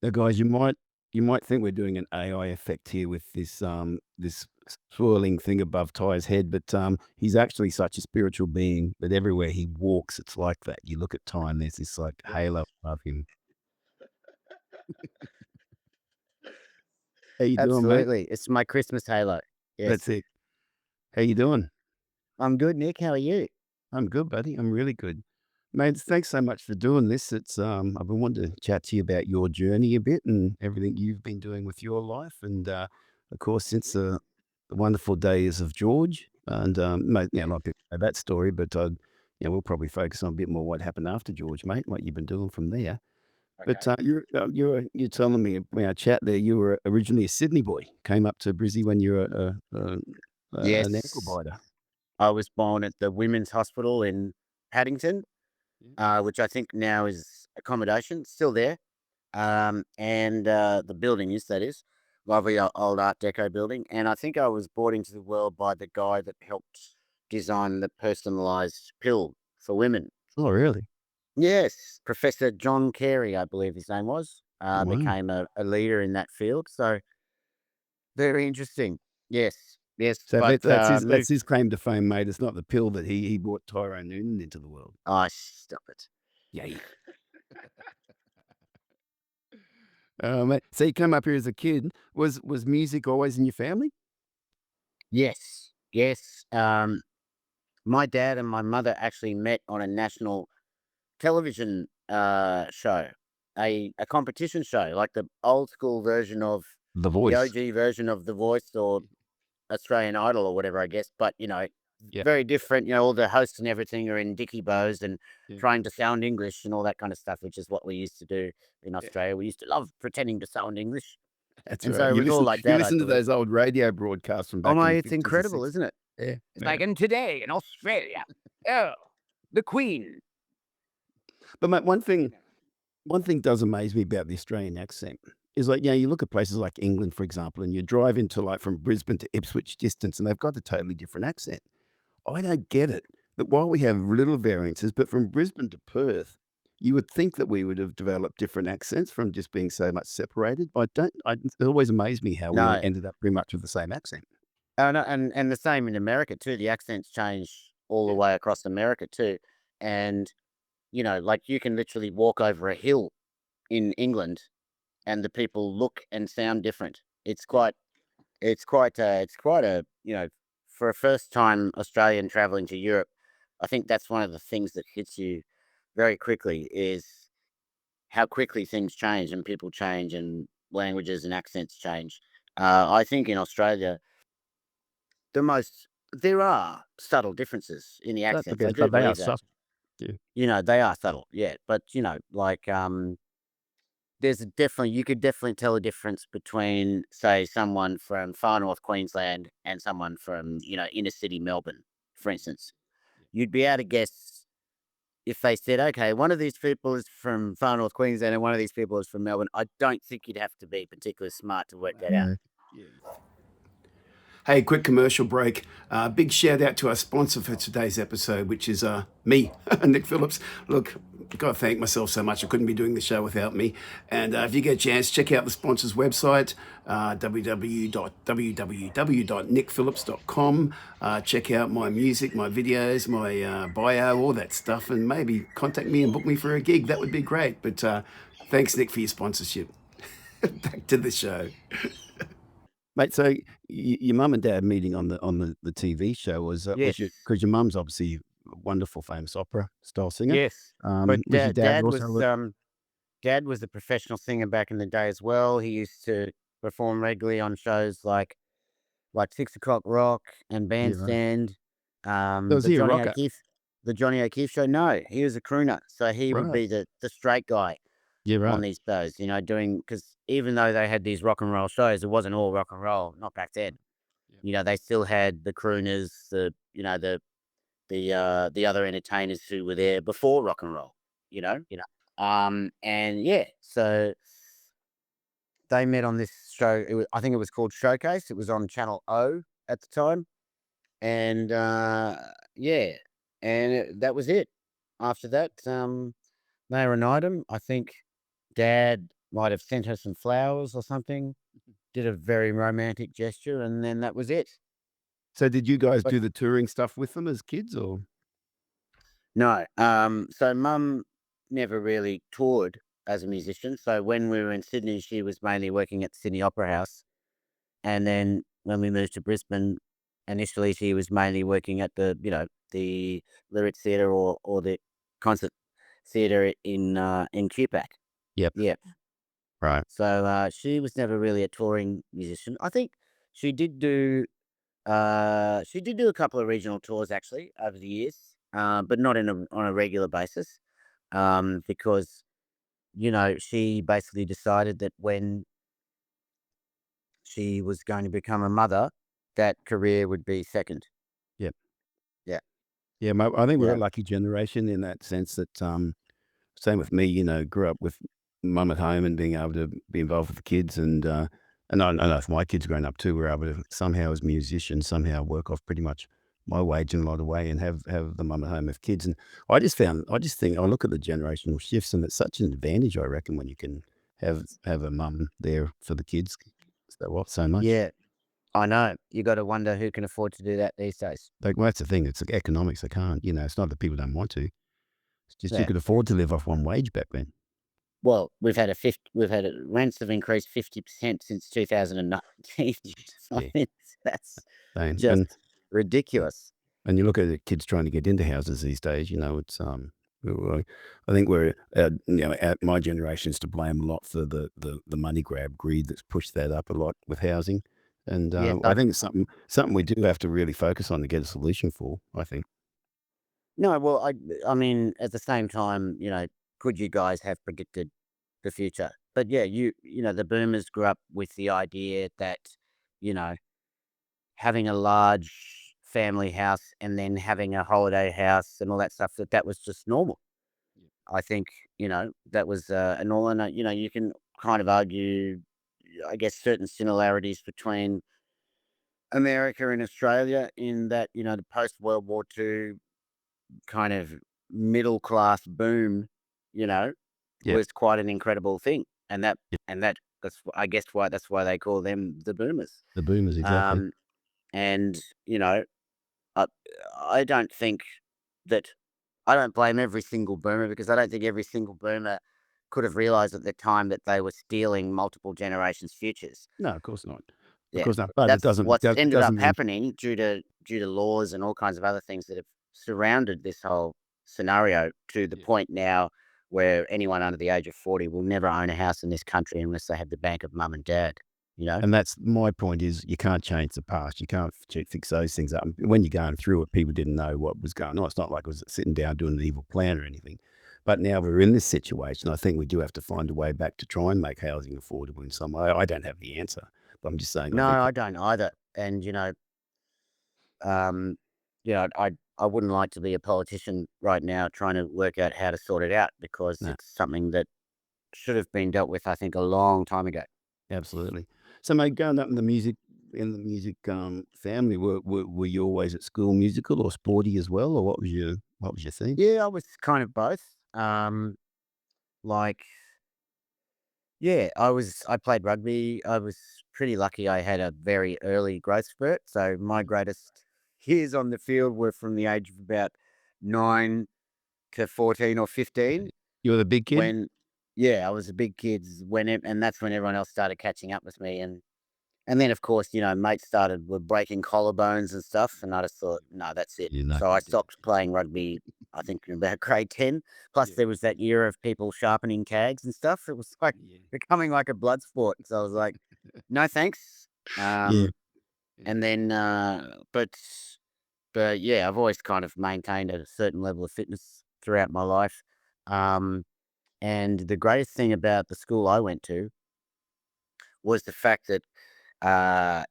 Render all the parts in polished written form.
Now, guys, you might think we're doing an AI effect here with this swirling thing above Ty's head, but he's actually such a spiritual being that everywhere he walks, it's like that. You look at Ty, and there's this like halo above him. How you doing, mate? Absolutely. It's my Christmas halo. That's Yes. it. How you doing? I'm good, Nick. How are you? I'm good, buddy. I'm really good. Mate, thanks so much for doing this. I've been wanting to chat to you about your journey a bit and everything you've been doing with your life. And of course, since the wonderful days of George, and mate, yeah, like that story, but we'll probably focus on a bit more what happened after George, mate, what you've been doing from there. But Okay. you're telling me in our chat there you were originally a Sydney boy, came up to Brizzy when you were an ankle Yes. biter. I was born at the Women's Hospital in Paddington, Yeah. which I think now is accommodation, still there. And the building is, that is, lovely old Art Deco building. And I think I was brought into the world by the guy that helped design the personalized pill for women. Oh, really? Yes, Professor John Carey, I believe his name was, Wow. became a leader in that field. So very interesting. Yes, yes, So but, that's moved. his claim to fame, mate. It's not the pill that he brought Tyrone Noonan into the world. Oh, stop it. Yay. Mate, so you come up here as a kid. Was music always in your family? Yes, yes, my dad and my mother actually met on a national television, show, a competition show, like the old school version of The the Voice. OG version of The Voice or Australian Idol or whatever, I guess, but, Yeah, very different, all the hosts and everything are in dicky bows and yeah, trying to sound English and all that kind of stuff, which is what we used to do in yeah. Australia. We used to love pretending to sound English, That's and so right. it You was all listen like you that, I listen to believe. those old radio broadcasts from Oh back in my, the it's 50s and incredible, 60s. isn't it? Yeah, It's yeah. like, "And today in Australia, oh, the Queen." But mate, one thing does amaze me about the Australian accent is like, you look at places like England, for example, and you drive into like from Brisbane to Ipswich distance, and they've got a totally different accent. I don't get it. That while we have little variances, but from Brisbane to Perth, you would think that we would have developed different accents from just being so much separated. But I don't. It always amazed me how we all No. ended up pretty much with the same accent. Oh, no, and the same in America too, the accents change all the Yeah. way across America too, and, like, you can literally walk over a hill in England, and the people look and sound different. Yeah. It's quite a, for a first time Australian traveling to Europe, I think that's one of the things that hits you very quickly is how quickly things change and people change and languages and accents change. I think in Australia, there are subtle differences in the But accents. I do but they are believe that. subtle. Yeah. They are subtle, yeah. But like, you could definitely tell a difference between, say, someone from far north Queensland and someone from, inner city Melbourne, for instance. You'd be able to guess if they said, okay, one of these people is from far north Queensland and one of these people is from Melbourne. I don't think you'd have to be particularly smart to work that out. No. Yeah. Hey, quick commercial break. Big shout out to our sponsor for today's episode, which is me, Nik Phiilips. Look, I've got to thank myself so much. I couldn't be doing the show without me. And if you get a chance, check out the sponsor's website, www.nikphillips.com. Check out my music, my videos, my bio, all that stuff, and maybe contact me and book me for a gig. That would be great. But thanks, Nick, for your sponsorship. Back to the show. Mate, so your mum and dad meeting on the TV show was your Yes. because your mum's obviously a wonderful famous opera style singer. Yes. But Was your dad dad also was dad was a professional singer back in the day as well. He used to perform regularly on shows like 6 o'clock Rock and yeah, right. Bandstand. So was he a rocker? The Johnny O'Keefe show. No, he was a crooner, so he would Right. be the straight guy Yeah, on right. these shows. Doing, because even though they had these rock and roll shows, it wasn't all rock and roll. Not back then. Yeah. They still had the crooners, the other entertainers who were there before rock and roll. And yeah, so they met on this show. I think it was called Showcase. It was on Channel O at the time, and yeah, and that was it. After that, they reunited him. I think Dad might have sent her some flowers or something, did a very romantic gesture, and then that was it. So did you guys But do the touring stuff with them as kids or? no, so mum never really toured as a musician. So when we were in Sydney, she was mainly working at the Sydney Opera House. And then when we moved to Brisbane, initially she was mainly working at the Lyric Theatre or the concert theatre in QPAC. Yep. Yeah. Right. So she was never really a touring musician. I think she did do she did do a couple of regional tours actually over the years, but not on a regular basis, because she basically decided that when she was going to become a mother, that career would be second. Yep. Yeah, Yeah, I think you we're a know. lucky generation in that sense that, same with me, grew up with mum at home and being able to be involved with the kids and I know if my kids growing up too, we're able to somehow as musicians, somehow work off pretty much my wage in a lot of way and have the mum at home with kids. And I just think I look at the generational shifts and it's such an advantage, I reckon, when you can have a mum there for the kids so much. Yeah, I know. You got to wonder who can afford to do that these days. Like, well, that's the thing. It's like economics. They can't, it's not that people don't want to. It's just you Yeah. could afford to live off one wage back then. Well, rents have increased 50% since 2019. I Yeah. mean, that's And just ridiculous. And you look at the kids trying to get into houses these days, it's, well, I think we're, at my generation's to blame a lot for the money grab greed that's pushed that up a lot with housing. And, Yes, I I think it's something we do have to really focus on to get a solution for, I think. no. Well, I mean, at the same time, could you guys have predicted the future? But yeah, the boomers grew up with the idea that you know having a large family house and then having a holiday house and all that stuff, that was just normal. I think, that was a normal, and, you can kind of argue, I guess, certain similarities between America and Australia in that, the post World War II kind of middle class boom, you know, Yep, was quite an incredible thing. yep, I guess that's why they call them the boomers. the boomers, exactly. Um, and, you know, I, I don't think that I don't blame every single boomer because I don't think every single boomer could have realized at the time that they were stealing multiple generations' futures. No, of course not. Of Yeah, course not, but it that's doesn't what's that ended up doesn't mean happening due to laws and all kinds of other things that have surrounded this whole scenario to the yeah. point now where anyone under the age of 40 will never own a house in this country unless they have the bank of mum and dad. You know? And that's my point is you can't change the past. You can't fix those things up. When you're going through it, people didn't know what was going on. It's not like it was sitting down doing an evil plan or anything. But now we're in this situation. I think we do have to find a way back to try and make housing affordable in some way. I don't have the answer, but I'm just saying I No, think I don't either. And um, I wouldn't like to be a politician right now trying to work out how to sort it out because no, it's something that should have been dealt with, I think, a long time ago. absolutely. So, mate, going up in the music family, were you always at school musical or sporty as well, or what was your thing? Yeah, I was kind of both. Like, yeah, I played rugby. I was pretty lucky. I had a very early growth spurt. So my greatest years on the field were from the age of about 9 to 14 or 15. You were the big kid. When, yeah, I was a big kid and that's when everyone else started catching up with me. And then, of course, mates were breaking collarbones and stuff, and I just thought, "No, that's it." You're So I lucky. stopped playing rugby, I think, in about grade 10. Plus, Yeah, there was that year of people sharpening tags and stuff. It was like yeah, becoming like a blood sport. So I was like, "No, thanks." yeah. And then, but yeah, I've always kind of maintained a certain level of fitness throughout my life. Um, and the greatest thing about the school I went to was the fact that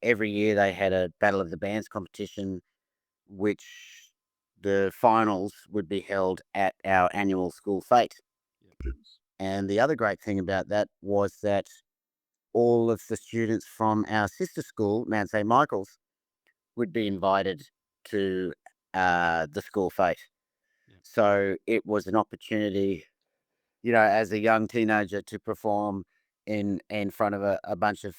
every year they had a Battle of the Bands competition, which the finals would be held at our annual school fete. And the other great thing about that was that all of the students from our sister school, Mount St. Michael's, would be invited to the school fete. Yeah. So it was an opportunity, as a young teenager to perform in front of a bunch of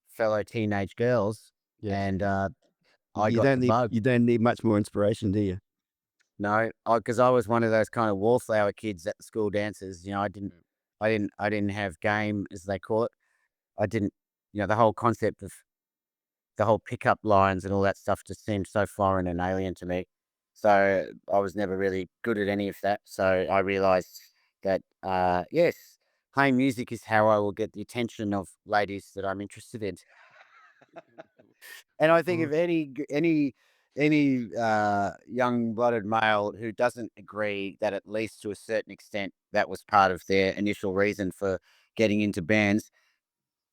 fellow teenage girls, Yeah. and I got the bug. You don't need much more inspiration, do you? No, because I was one of those kind of wallflower kids at the school dances. You know, I didn't have game, as they call it. I didn't, the whole concept of the whole pickup lines and all that stuff just seemed so foreign and alien to me. So I was never really good at any of that. So I realized that, yes, playing music is how I will get the attention of ladies that I'm interested in. And I think Oh, if any young blooded male who doesn't agree that at least to a certain extent that was part of their initial reason for getting into bands,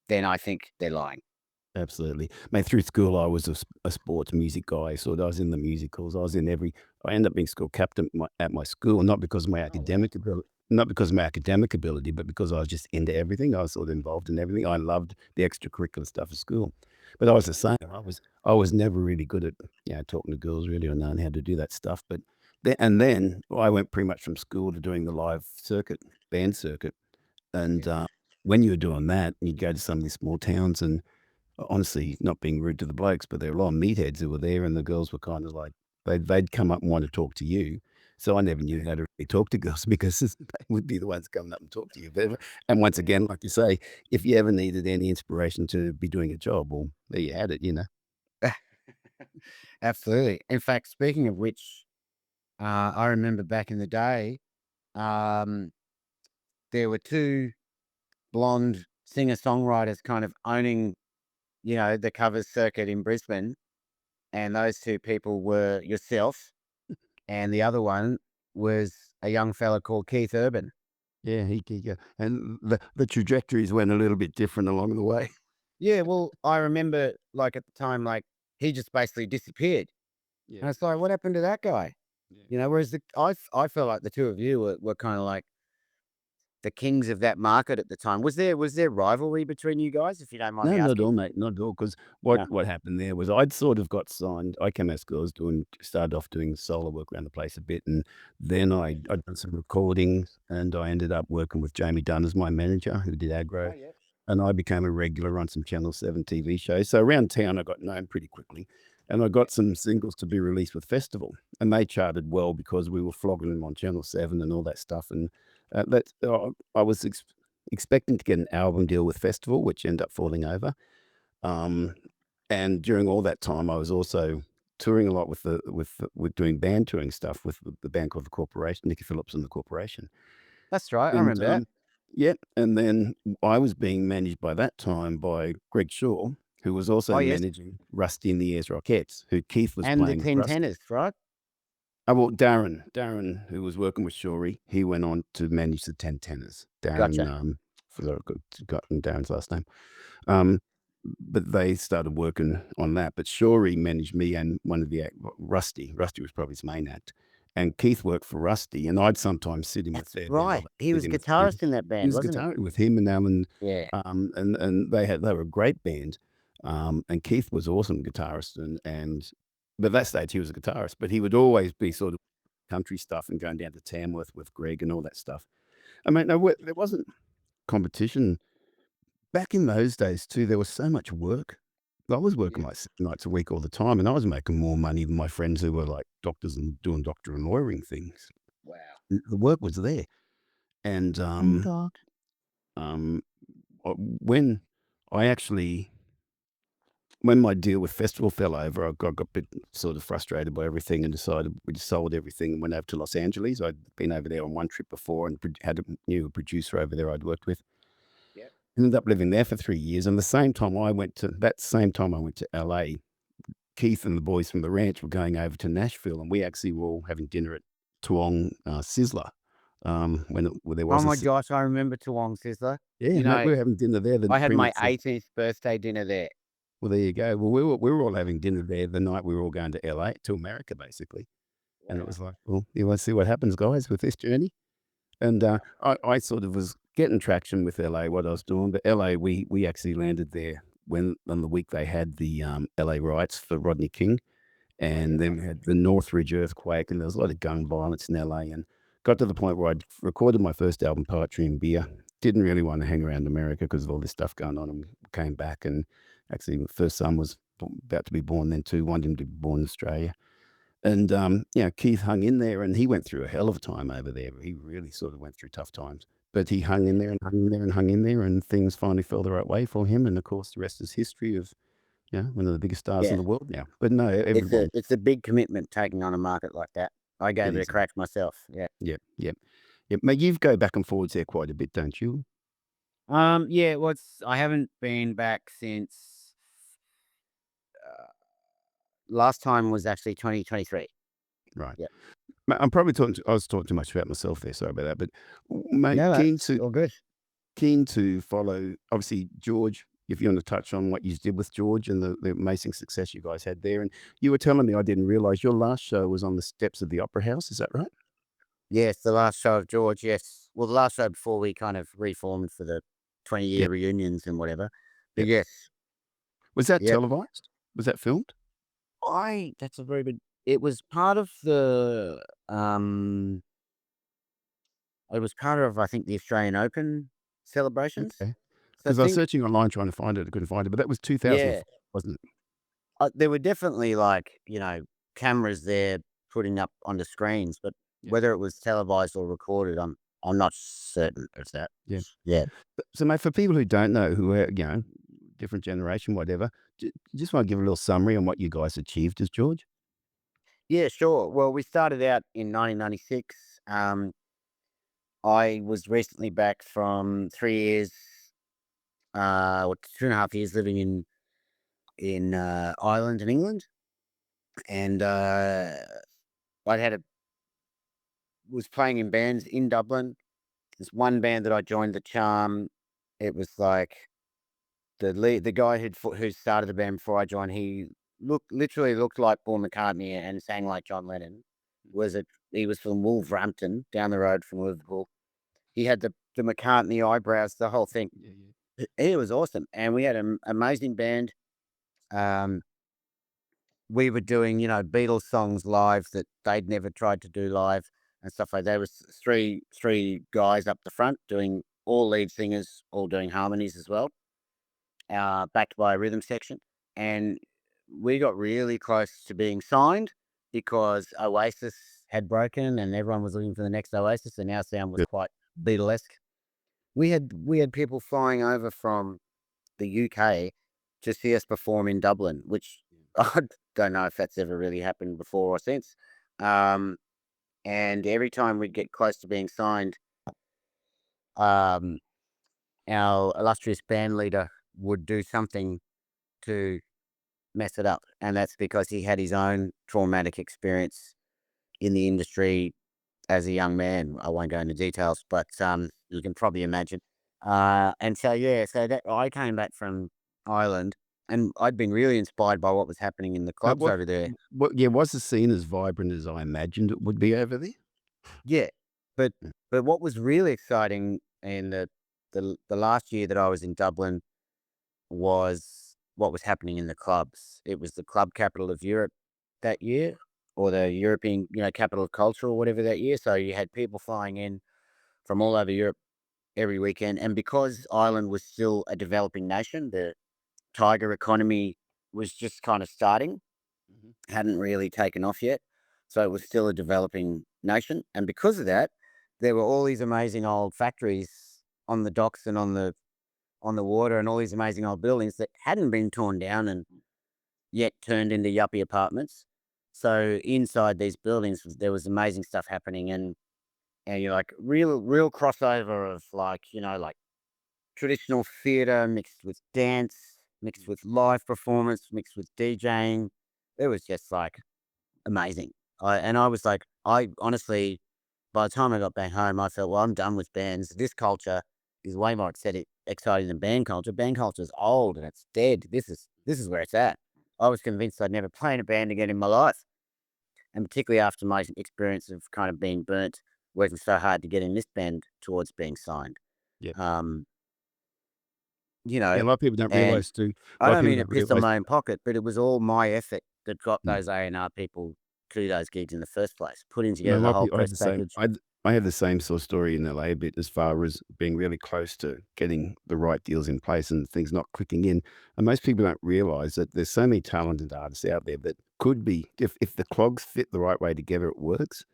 then I think they're lying. absolutely. Mate, through school, I was a sports music guy, so I was in the musicals. I ended up being school captain at my school, not because of my Oh wow. academic ability, not because of my academic ability, but because I was just into everything. I was sort of involved in everything. I loved the extracurricular stuff at school. But I was the same. I was never really good at, talking to girls really or knowing how to do that stuff. But then I went pretty much from school to doing the live circuit, band circuit. And Yeah. when you were doing that, you'd go to some of these small towns and honestly, not being rude to the blokes, but there were a lot of meatheads who were there, and the girls were kind of like they'd come up and want to talk to you. So I never knew how to really talk to girls because they would be the ones coming up and talk to you. But and once Yeah. again, like you say, if you ever needed any inspiration to be doing a job, well, there you had it. Absolutely. In fact, speaking of which, I remember back in the day, um, there were two blonde singer songwriters kind of owning, the covers circuit in Brisbane. And those two people were yourself, and the other one was a young fella called Keith Urban. Yeah, and the trajectories went a little bit different along the way. Yeah, well, I remember, like, at the time, like, he just basically disappeared. Yeah, And it's like, what happened to that guy? yeah. Whereas I felt like the two of you were kind of like the kings of that market at the time. Was there rivalry between you guys, if you don't mind No, me not at asking? all, mate, not at all. Because No. what happened there was I'd sort of got signed. I came out of school, I was started off doing solo work around the place a bit, and then Yeah. I'd done some recordings, and I ended up working with Jamie Dunn as my manager, who did Oh aggro, yeah. and I became a regular on some Channel 7 TV shows. So around town, I got known pretty quickly, and I Yeah. got some singles to be released with Festival, and they charted well because we were flogging them on Channel 7 and all that stuff, and, I was expecting to get an album deal with Festival, which ended up falling over. Um, and during all that time, I was also touring a lot with doing band touring stuff with the band called The Corporation, Nik Phiilips and The Corporation. That's right. I And, remember that. yeah, and then I was being managed by that time by Greg Shaw, who was also Oh yes. managing Rusty and the Ayers Rockettes, who Keith was And the playing with Ten Rusty. Tenors, right? Oh, well, Darren, who was working with Shorey, he went on to manage the Ten Tenors. Darren, Gotcha. forgotten Darren's last name. Um, but they started working on that. But Shorey managed me and one of the Rusty. Rusty was probably his main act, and Keith worked for Rusty. And I'd sometimes sit in with That's their band, or right. He they'd sit was in with his. guitarist in that He band, was wasn't he? guitar with him and Alan, Yeah. and they were a great band. And Keith was awesome guitarist, and but at that stage he was a guitarist, but he would always be sort of country stuff and going down to Tamworth with Greg and all that stuff. I mean, no, there wasn't competition back in those days too. There was so much work. I was working Yeah. like 6 nights a week all the time, and I was making more money than my friends who were like doctors and doing doctor and lawyering things. Wow. The work was there, and God. um, when I actually when my deal with Festival fell over, I got a bit sort of frustrated by everything and decided we just sold everything and went over to Los Angeles. I'd been over there on one trip before and knew a producer over there I'd worked with. Yep. Ended up living there for 3 years. And that same time I went to LA, Keith and the boys from the ranch were going over to Nashville, and we actually were all having dinner at Tuong Sizzler when there Oh was a my gosh, I remember Toowong Sizzler. yeah, You mate, know, we were having dinner there I had pretty my much. 18th birthday dinner there. Well, there you go. Well, we were all having dinner there the night we were all going to LA, to America, basically. And it Wow. was like, well, you want to see what happens, guys, with this journey? And Wow. I sort of was getting traction with LA, what I was doing. But LA, we actually landed there when on the week they had the LA riots for Rodney King. Oh yeah. And then we had the Northridge earthquake, and there was a lot of gun violence in LA. And got to the point where I'd recorded my first album, Poetry and Beer. didn't really want to hang around America because of all this stuff going on, and came back. And actually, my first son was about to be born then too. Wanted him to be born in Australia. And, Keith hung in there, and he went through a hell of a time over there. He really sort of went through tough times, but he hung in there and hung in there and hung in there, and things finally fell the right way for him. And of course, the rest is history of, one of the biggest stars in Yeah. the world now. But no, It's a everyone, it's a big commitment taking on a market like that. I it gave it a is. crack myself. Yeah. Yeah, yeah, yeah. Mate, you go back and forwards there quite a bit, don't you? Yeah, well, I haven't been back since last time was actually 2023. Right. Yeah. I'm probably talking. I was talking too much about myself there. Sorry about that. But mate, No, keen that's to all good. follow. Obviously, George. If you want to touch on what you did with George and the amazing success you guys had there, and you were telling me I didn't realize your last show was on the steps of the Opera House. Is that right? Yes, the last show of George, yes. Well, the last show before we kind of reformed for the 20-year Yep. reunions and whatever. But Yep. yes, Was that yep. televised? Was that filmed? That's a very good. It was part of it was part of, I think, the Australian Open celebrations. Okay. So I Because I was think, searching online trying to find it. I couldn't find it. But that was yeah, 2004, wasn't it? there were definitely like, cameras there putting up on the screens, but Yep. whether it was televised or recorded, I'm not certain of that. Yeah. Yeah. So, mate, for people who don't know, who are, different generation, whatever, just want to give a little summary on what you guys achieved as George? Yeah, sure. Well, we started out in 1996. I was recently back from 3 years, 2.5 years living in Ireland and England, and I had a was playing in bands in Dublin. There's one band that I joined, the Charm. It was like the guy who started the band before I joined. He literally looked like Paul McCartney and sang like John Lennon. Was it? He was from Wolverhampton, down the road from Liverpool. He had the McCartney eyebrows, the whole thing. Yeah, yeah. It was awesome, and we had an amazing band. Um, we were doing, Beatles songs live that they'd never tried to do live and stuff like that. There was three guys up the front doing all lead singers, all doing harmonies as well, backed by a rhythm section. And we got really close to being signed because Oasis had broken and everyone was looking for the next Oasis, and our sound was Good. quite Beatlesque. We had people flying over from the UK to see us perform in Dublin, which I don't know if that's ever really happened before or since. Um, and every time we'd get close to being signed, um, our illustrious band leader would do something to mess it up. And that's because he had his own traumatic experience in the industry as a young man. I won't go into details, but you can probably imagine. And so yeah, so that I came back from Ireland, and I'd been really inspired by what was happening in the But clubs over there. was the scene as vibrant as I imagined it would be over there? Yeah, but Yeah. but what was really exciting in the last year that I was in Dublin was what was happening in the clubs. It was the club capital of Europe that year, or the European, capital of culture or whatever that year. So you had people flying in from all over Europe every weekend. And because Ireland was still a developing nation, the tiger economy was just kind of starting, Mhm. hadn't really taken off yet. So it was still a developing nation. And because of that, there were all these amazing old factories on the docks and on the water, and all these amazing old buildings that hadn't been torn down and yet turned into yuppie apartments. So inside these buildings, there was amazing stuff happening, and you're like real crossover of like traditional theater mixed with dance, mixed with live performance, mixed with DJing. It was just like amazing. I was like, I honestly, by the time I got back home, I felt, well, I'm done with bands. This culture is way more exciting than band culture. Band culture is old and it's dead. This is where it's at. I was convinced I'd never play in a band again in my life, and particularly after my experience of kind of being burnt, working so hard to get in this band towards being signed. Yep. Um, Yeah, a lot of people don't and realize too. A I lot of don't people mean to don't piss on realize. my own pocket, but it was all my effort that got Mm. those A&R people to those gigs in the first place, putting No, a together lot the of whole people. I had press the same. package. I have the same sort of story in LA a bit as far as being really close to getting the right deals in place and things not clicking in. And most people don't realize that there's so many talented artists out there that could be, if the clogs fit the right way together, it works.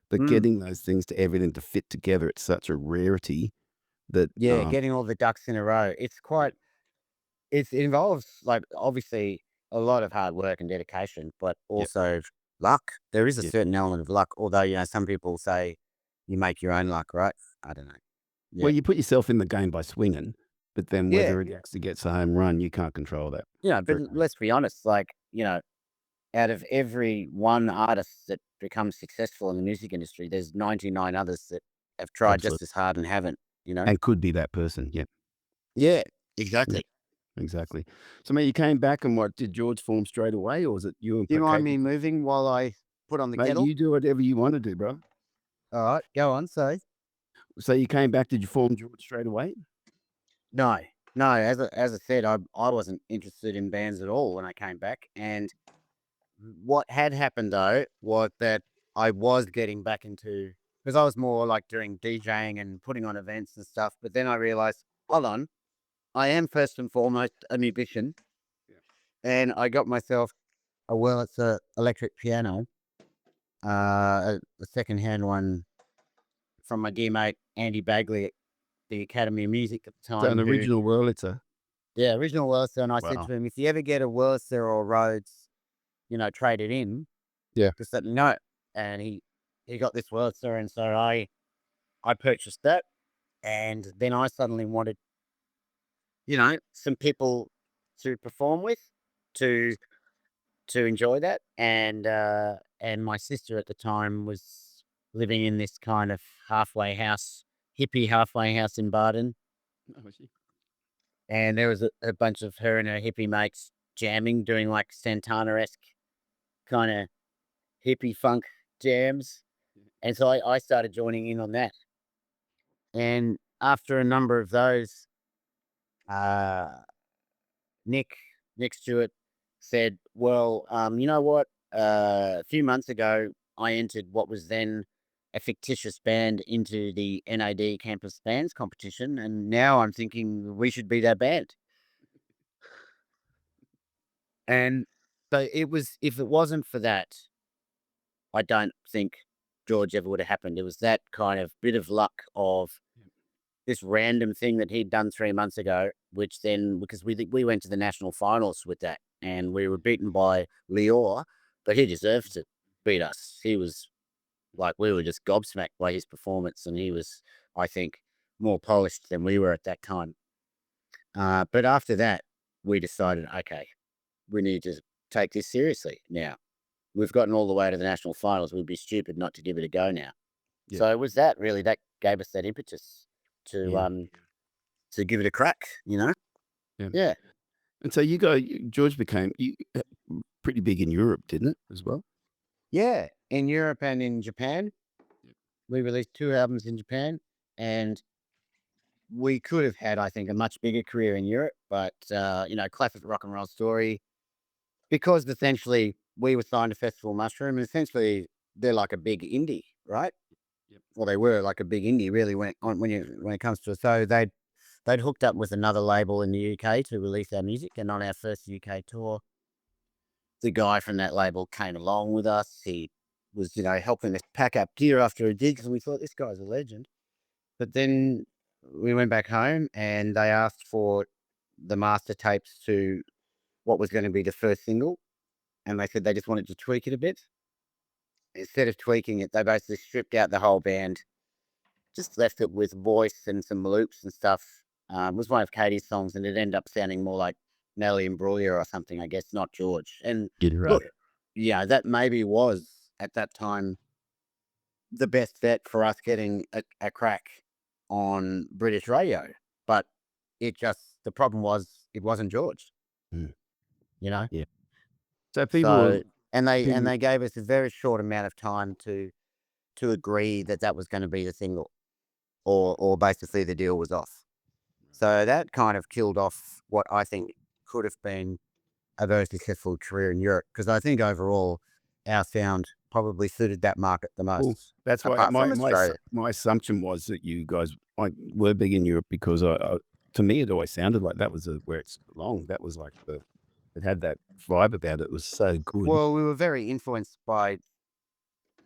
But Mm. getting those things to everything to fit together, it's such a rarity that, Yeah, getting all the ducks in a row. It's yeah, quite. It involves like obviously a lot of hard work and dedication, but yeah, also luck. There is a yeah. certain element of luck, although some people say you make your own luck, right? I don't know. Yeah, Well, you put yourself in the game by swinging, but then yeah, whether it actually gets a home run, you can't control that. But Very much. let's be honest. Like out of every one artist that becomes successful in the music industry, there's 99 others that have tried just Absolutely. as hard and haven't. And could be that person. Yeah. Yeah, Yeah. exactly. Exactly. So, mate, you came back and what, did George form straight away, or was it you and Do you mind Kate? me moving while I put on the Mate, kettle? you do whatever you want to do, bro. All right, go on. So So you came back, did you form George straight away? no, no. As I said, I wasn't interested in bands at all when I came back. And what had happened though was that I was getting back into because I was more like doing DJing and putting on events and stuff. But then I realized, hold on, I am first and foremost a musician, Yeah. and I got myself it's a electric piano, a second-hand one from my dear mate Andy Bagley at the Academy of Music at the So an time, who original Wurlitzer. yeah, original Wurlitzer, and I said Wow. to him, "If you ever get a Wurlitzer or Rhodes, trade it in, Yeah. just let me know." And he got this Wurlitzer, and so I purchased that, and then I suddenly wanted, some people to perform with, to enjoy that, and my sister at the time was living in this kind of halfway house, hippie halfway house in Barden, Oh, was she? and there was a bunch of her and her hippie mates jamming, doing like Santana-esque kind of hippie funk jams, Yeah. and so I started joining in on that. And after a number of those, uh, Nick Nick Stewart said, "Well, you know what? A few months ago, I entered what was then a fictitious band into the NAD Campus Bands competition, and now I'm thinking we should be that band." And so it was. If it wasn't for that, I don't think George ever would have happened. It was that kind of bit of luck of Yeah. this random thing that he'd done 3 months ago, which then because we went to the national finals with that, and we were beaten by Lior, but he deserved to beat us. He was like we were just gobsmacked by his performance, and he was, I think, more polished than we were at that time. But after that, we decided, okay, we need to take this seriously now. We've gotten all the way to the national finals. We'd be stupid not to give it a go now. Yeah. So it was that really that gave us that impetus to Yeah. give it a crack. Yeah. Yeah. And so George became pretty big in Europe, didn't it, as well? Yeah. In Europe and in Japan, Yeah. we released 2 albums in Japan, and we could have had, I think, a much bigger career in Europe, but, classic rock and roll story, because essentially we were signed to Festival Mushroom, and essentially they're like a big indie, right? Yep. Well, they were like a big indie really when it comes to it. So they'd hooked up with another label in the UK to release our music, and on our first UK tour, the guy from that label came along with us. He was, helping us pack up gear after a dig, and we thought this guy's a legend. But then we went back home, and they asked for the master tapes to what was going to be the first single, and they said they just wanted to tweak it a bit. Instead of tweaking it, they basically stripped out the whole band, just left it with voice and some loops and stuff. It was one of Katie's songs, and it ended up sounding more like Nelly Imbruglia or something, I guess, not George. And Get it right. look, yeah, that maybe was at that time the best bet for us getting a crack on British radio. But the problem was it wasn't George, Mm. you know? Yeah. So So, and people, they gave us a very short amount of time to agree that that was going to be the single, or basically the deal was off. So that kind of killed off what I think could have been a very successful career in Europe, because I think overall our sound probably suited that market the Well, most, that's why apart from Australia. my assumption was that you guys were big in Europe because to me, it always sounded like that was where it's belonged. That was like it had that vibe about it. It was so good. Well, we were very influenced by,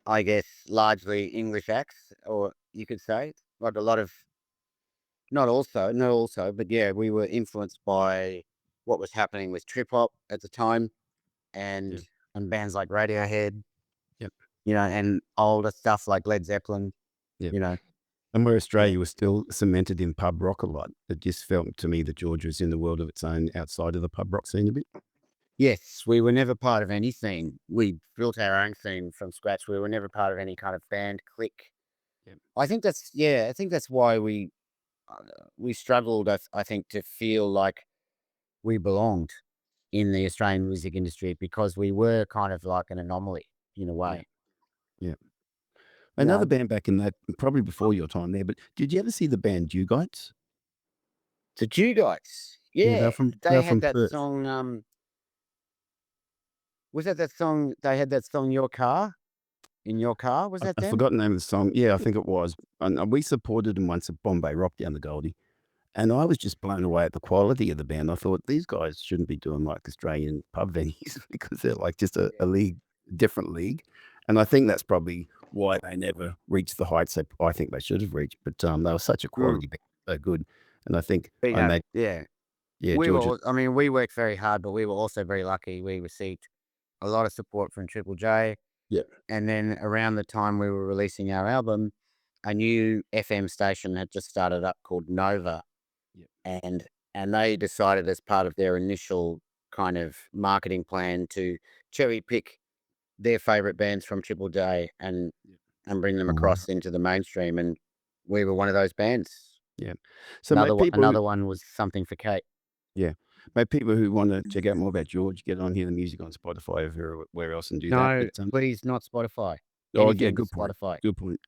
I guess, largely English acts, or you could say, like a lot of, not also, but yeah, we were influenced by what was happening with trip hop at the time, Yeah. and and bands like Radiohead, Yep. and older stuff like Led Zeppelin, Yep. you know. And where Yeah. Australia was still cemented in pub rock a lot, it just felt to me that Georgia was in the world of its own outside of the pub rock scene a bit. Yes, we were never part of any scene. We built our own scene from scratch. We were never part of any kind of band clique. Yep. I think that's why we struggled. I think to feel like we belonged in the Australian music industry because we were kind of like an anomaly in a Yeah. way. Yeah. You Another know, band back in that, probably before your time there, but did you ever see the band Dugeites? the Jew guys, Yeah, yeah, they're they had from that Perth. song. Was that song? They had that song, "Your Car." In your car, was that I them? forgot the name of the song. Yeah, I think it was. And we supported them once at Bombay Rock down the Goldie. And I was just blown away at the quality of the band. I thought these guys shouldn't be doing like Australian pub venues because they're like just a league, different league. And I think that's probably why they never reached the heights that I think they should have reached. But they were such a Mm, quality band, so good. And I think big I up, made, yeah. yeah, Georgia. I mean, we worked very hard, but we were also very lucky. We received a lot of support from Triple J. Yeah, And then around the time we were releasing our album, a new FM station had just started up called Nova. yeah, And they decided as part of their initial kind of marketing plan to cherry pick their favorite bands from Triple J yeah. and bring them Oh, wow. across into the mainstream. And we were one of those bands. Yeah. So, mate, Another one was Something for Kate. yeah, mate, people who want to check out more about George, get on here the music on Spotify or everywhere else and do that. No, But please, not Spotify. oh yeah, Anything but good point. Spotify. Good point.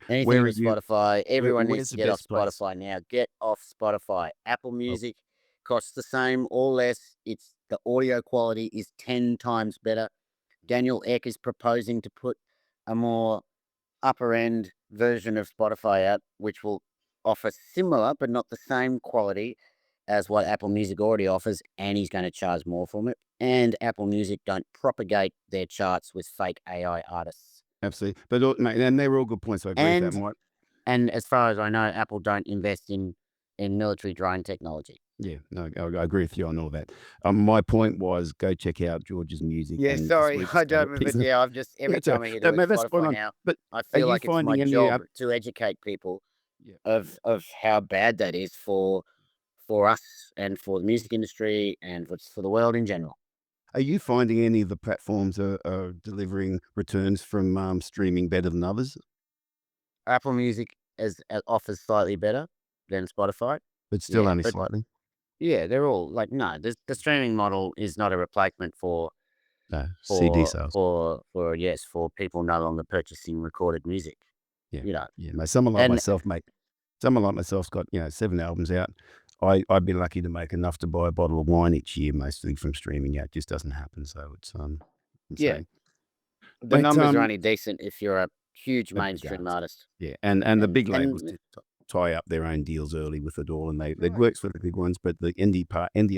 Anything Where are but you? Spotify. Everyone needs Where's to the get off best place? Spotify now. Get off Spotify. Apple Oh, Music costs the same or less. It's the audio quality is 10 times better. Daniel Ek is proposing to put a more upper end version of Spotify out, which will offer similar but not the same quality as what Apple Music already offers, and he's going to charge more from it. And Apple Music don't propagate their charts with fake AI artists. absolutely. But mate, and they were all good points. I agree with that. And Mike. And as far as I know, Apple don't invest in military drone technology. Yeah, no, I agree with you on all that. My point was go check out George's music Yeah, and just sorry, leave us I go. don't, but yeah, I've just every That's all time I right. hear the No, word mate, that's spot Spotify on. now, But I are feel you like it's my finding any? job to educate people Yeah, of how bad that is for us and for the music industry and for the world in general. are you finding any of the platforms are delivering returns from streaming better than others, Apple Music offers slightly better than Spotify. but still Yeah, only but slightly? yeah, they're all like no. The streaming model is not a replacement No, CD sales. for yes for people no longer purchasing recorded music. Yeah, You know, yeah. Mate, someone like and myself, mate. Someone like myself's got 7 albums out. I'd be lucky to make enough to buy a bottle of wine each year, mostly from streaming. Yeah, it just doesn't happen. So it's yeah, insane. the But numbers are only decent if you're a huge the big mainstream artists. artist. Yeah, and the big labels And tend to tie up their own deals early with it all, and they it works for the big ones, but the indie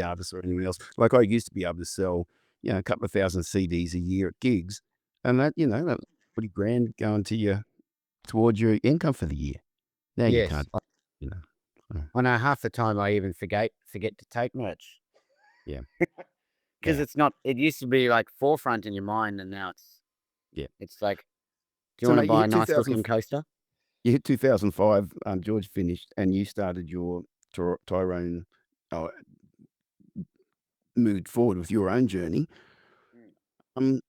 artists or anyone else, like I used to be able to sell, a couple of thousand CDs a year at gigs, and that 40 grand going to you towards your income for the year. Now you yes, can't, you know. So, I know half the time I even forget to take merch yeah, because yeah, it's not. It used to be like forefront in your mind, and now yeah. it's like, do you So want to mate, buy a nice looking coaster? you hit 2005. George finished, and you started your Tyrone. Oh, moved forward with your own journey. Mm. Um,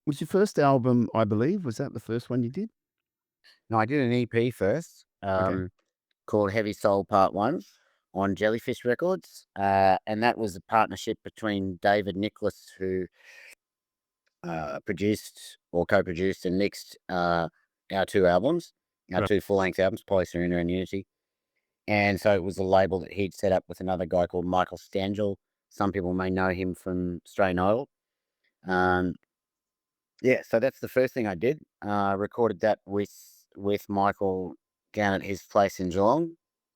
was your first album, I believe, was that the first one you did? No, I did an EP first, Okay. called Heavy Soul Part One on Jellyfish Records, and that was a partnership between David Nicholas, who produced or co-produced and mixed our two albums, our Right. two full-length albums, Polyserena and Unity. And so it was a label that he'd set up with another guy called Michael Stangel. Some people may know him from Strain Oil. Um, Yeah, so that's the first thing I did. Recorded that with Michael down at his place in Geelong.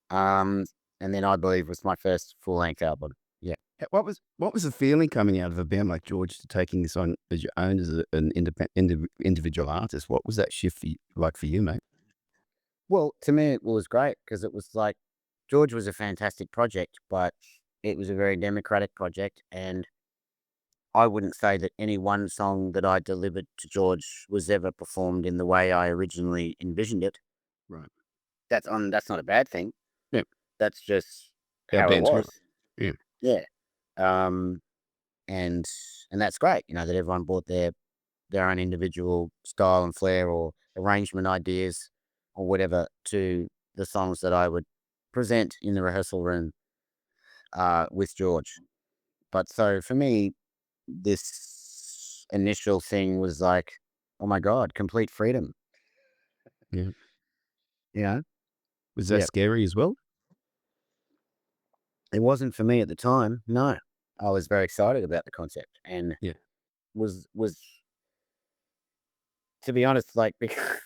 Um, and then I believe was my first full length album. Yeah. What was the feeling coming out of a band like George to taking this on as your own as an individual artist? What was that shift like for you, mate? Well, to me, it was great because it was like George was a fantastic project, but it was a very democratic project. And I wouldn't say that any one song that I delivered to George was ever performed in the way I originally envisioned it. Right. That's not a bad thing. Yeah. That's just Our how it bands were. was. Yeah. Yeah. Um, and that's great, that everyone brought their own individual style and flair or arrangement ideas or whatever to the songs that I would present in the rehearsal room with George. But so for me, this initial thing was like, oh my God, complete freedom. Yeah. You know? Was that Yeah. scary as well? It wasn't for me at the time. No. I was very excited about the concept and Yeah. was to be honest, like because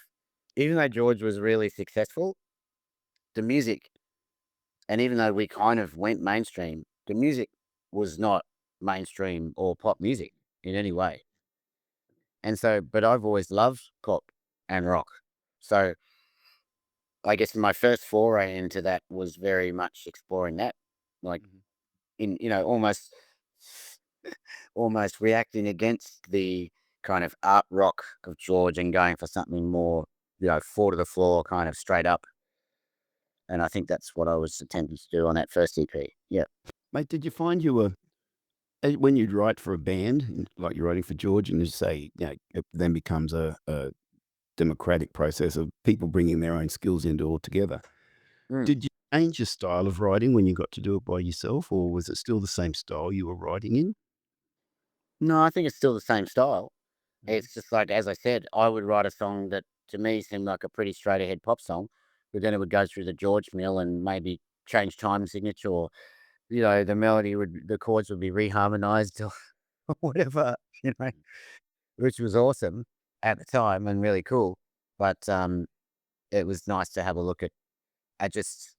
even though George was really successful, the music, and even though we kind of went mainstream, the music was not mainstream or pop music in any way. And so, but I've always loved pop and rock. So I guess my first foray into that was very much exploring that, like Mhm. in, almost reacting against the kind of art rock of George and going for something more, four to the floor, kind of straight up. And I think that's what I was attempting to do on that first EP. Yeah. Mate, did you find you were when you'd write for a band, like you're writing for George, and you say, it then becomes a democratic process of people bringing their own skills into it altogether. Mm. Did you change your style of writing when you got to do it by yourself, or was it still the same style you were writing in? No, I think it's still the same style. Mhm. It's just like, as I said, I would write a song that to me seemed like a pretty straight ahead pop song, but then it would go through the George mill and maybe change time signature or, the chords would be reharmonized or whatever, which was awesome at the time and really cool. But it was nice to have a look at just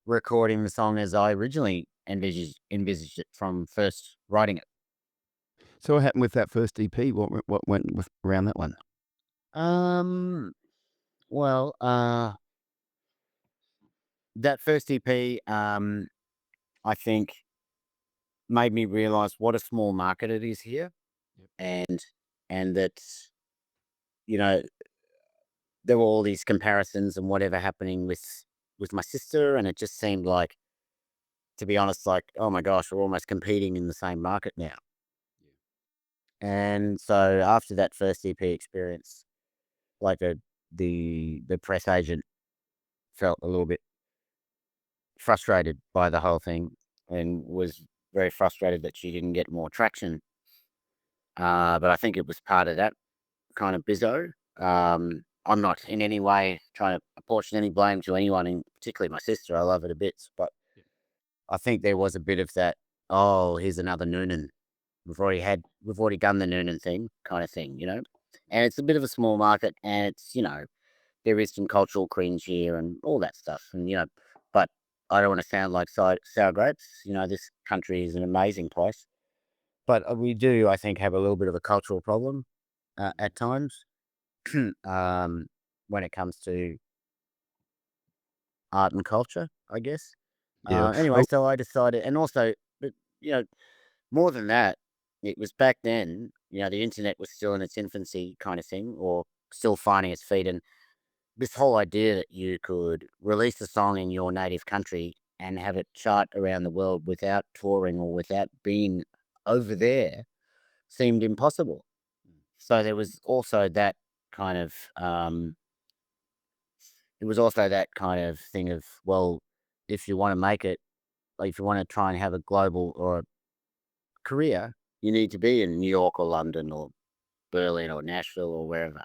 recording the song as I originally envisaged it from first writing it. So what happened with that first EP? What went with around that one? Um, well, that first EP, I think made me realize what a small market it is here, Yep. and that you know there were all these comparisons and whatever happening with my sister, and it just seemed like, to be honest, like, oh my gosh, we're almost competing in the same market now. Yeah. And so after that first EP experience, like the press agent felt a little bit frustrated by the whole thing and was very frustrated that she didn't get more traction. But I think it was part of that kind of bizzo. I'm not in any way trying to apportion any blame to anyone, and particularly my sister. I love her to bits, but Yeah. I think there was a bit of that. Oh, here's another Noonan. We've already done the Noonan thing, kind of thing, And it's a bit of a small market, and it's there is some cultural cringe here and all that stuff, and but I don't want to sound like sour grapes. This country is an amazing place, but we do, I think, have a little bit of a cultural problem at times um, when it comes to art and culture, I guess. Yeah. Anyway, Oh, so I decided, and also, but you know, more than that, it was back then. The internet was still in its infancy, kind of thing, or still finding its feet, and this whole idea that you could release a song in your native country and have it chart around the world without touring or without being over there seemed impossible. So there was also that kind of it was also that kind of thing of, well, if you want to make it, like if you want to try and have a global or a career, you need to be in New York or London or Berlin or Nashville or wherever.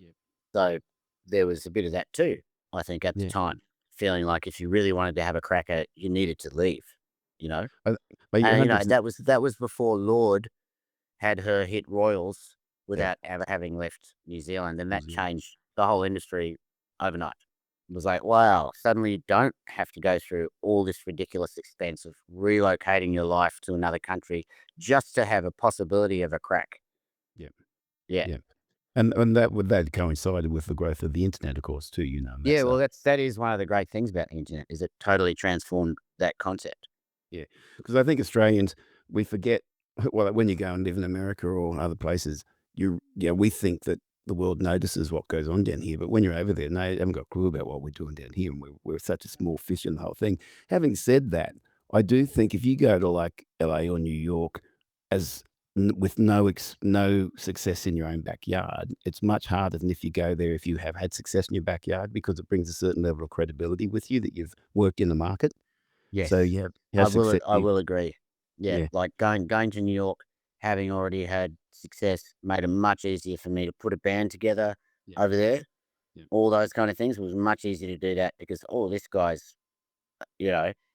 yeah. So there was a bit of that too, I think, at the Yeah. time, feeling like if you really wanted to have a cracker, you needed to leave, you know? Uh, Mate, you're And, 100%. that was before Lord had her hit Royals, Yeah. without ever having left New Zealand, and New that Zealand. changed the whole industry overnight. It was like, wow, suddenly you don't have to go through all this ridiculous expense of relocating your life to another country just to have a possibility of a crack. Yeah. Yeah. Yeah. And that coincided with the growth of the internet, of course, too, and Yeah, that's, well, that is one of the great things about the internet is it totally transformed that concept. yeah, because I think Australians, we forget, well, when you go and live in America or other places, we think that the world notices what goes on down here, but when you're over there, no, they haven't got a clue about what we're doing down here, and we're such a small fish in the whole thing. Having said that, I do think if you go to, like, LA or New York as with no success in your own backyard, it's much harder than if you go there if you have had success in your backyard because it brings a certain level of credibility with you that you've worked in the market. So Yes. you have success I here. will agree. Yeah, Yeah. like going to New York, having already had success, made it much easier for me to put a band together Yeah. over there. Yeah. All those kind of things was much easier to do that because this guy's,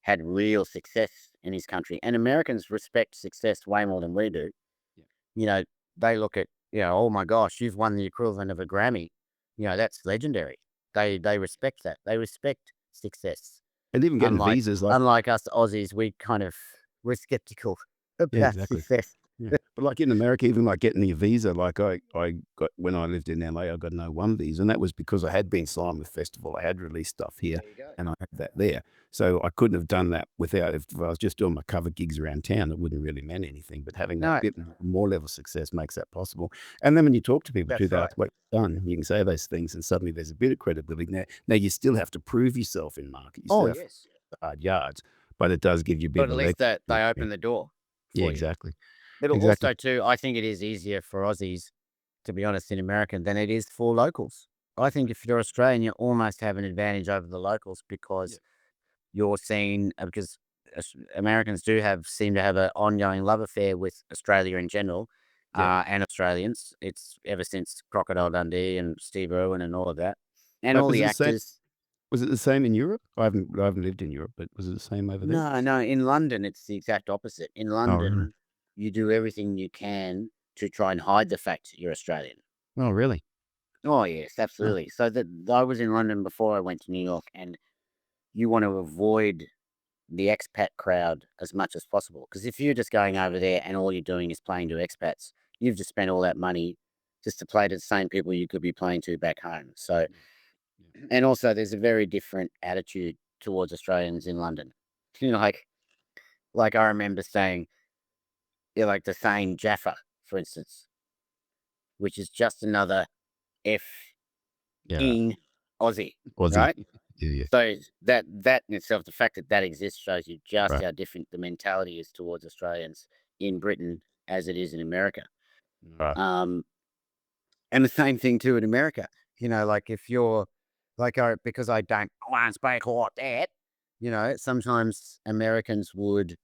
had real success in his country. And Americans respect success way more than we do. Yeah. You know, they look at, oh my gosh, you've won the equivalent of a Grammy. That's legendary. They respect that. They respect success. And even getting Unlike visas, like, unlike us Aussies, we're skeptical yeah, about exactly. success. Yeah. But, like, in America, even, like, getting your visa, like, I got when I lived in LA, I got an O1 visa, and that was because I had been signed with Festival. I had released stuff here, There you go. and I had that there. So I couldn't have done that without if I was just doing my cover gigs around town, it wouldn't really meant anything, but having that No, bit more level of success makes that possible. And then when you talk to people too, that's they're right. like, "What you done?" You can say those things, and suddenly there's a bit of credibility. Now you still have to prove yourself in market. You Oh, still have yes. the hard yards, but it does give you a bit But of at a leg. least that Yeah, they yeah. open the door Yeah, for you. exactly. But Exactly. also too, I think it is easier for Aussies, to be honest, in America than it is for locals. I think if you're Australian, you almost have an advantage over the locals Yeah. because you're seen because Americans do have seem to have an ongoing love affair with Australia in general, Yeah. and Australians. It's ever since Crocodile Dundee and Steve Irwin and all of that, and all Was the it the same actors. in Europe? I haven't lived in Europe, but was it the same over there? No, no, in London, it's the exact opposite. In Oh, really? London, you do everything you can to try and hide the fact you're Australian. Oh, really? Oh yes, Oh, absolutely. So that I was in London before I went to New York, and you want to avoid the expat crowd as much as possible. Because if you're just going over there and all you're doing is playing to expats, you've just spent all that money just to play to the same people you could be playing to back home. So, yeah, yeah. and also there's a very different attitude towards Australians in London. You know, like I remember saying, like the saying Jaffa, for instance, which is just another F Yeah, in Aussie, Aussie. right? Yeah, yeah. So that in itself, the fact that that exists shows you just Right, how different the mentality is towards Australians in Britain as it is in America. right. Um, and the same thing too in America. Like if you're like because I don't want to speak like that. Sometimes Americans would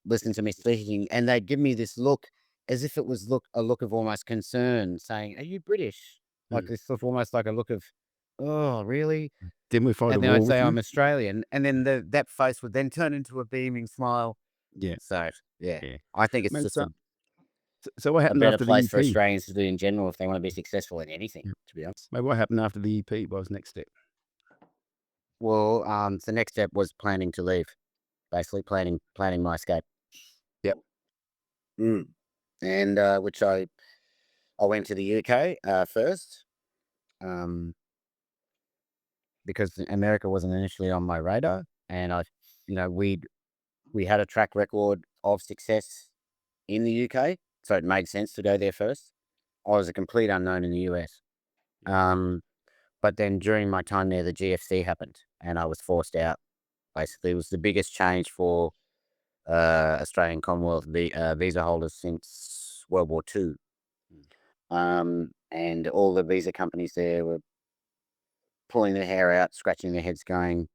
listen to me speaking, and they'd give me this look as if it was a look of almost concern, saying, "Are you British?" Like Mm. this sort of almost like a look of, "Oh, really?" Didn't we fight a And then I'd war say with you? I'm Australian, and then that face would then turn into a beaming smile. Yeah, So, yeah, yeah. I think it's Man, just so what a happened better after the place for EP? Australians to do in general if they wanna be successful in anything, Yeah. to be honest. Mate, what happened after the EP? What was the next step? Well, the next step was planning to leave, basically planning my escape. Yep. Mm. And, which I went to the UK, first, um, because America wasn't initially on my radar, and we had a track record of success in the UK, so it made sense to go there first. I was a complete unknown in the US. Yeah. Um, but then during my time there, the GFC happened, and I was forced out. Basically, it was the biggest change for Australian Commonwealth visa holders since World War II. Mm. And all the visa companies there were pulling their hair out, scratching their heads, going,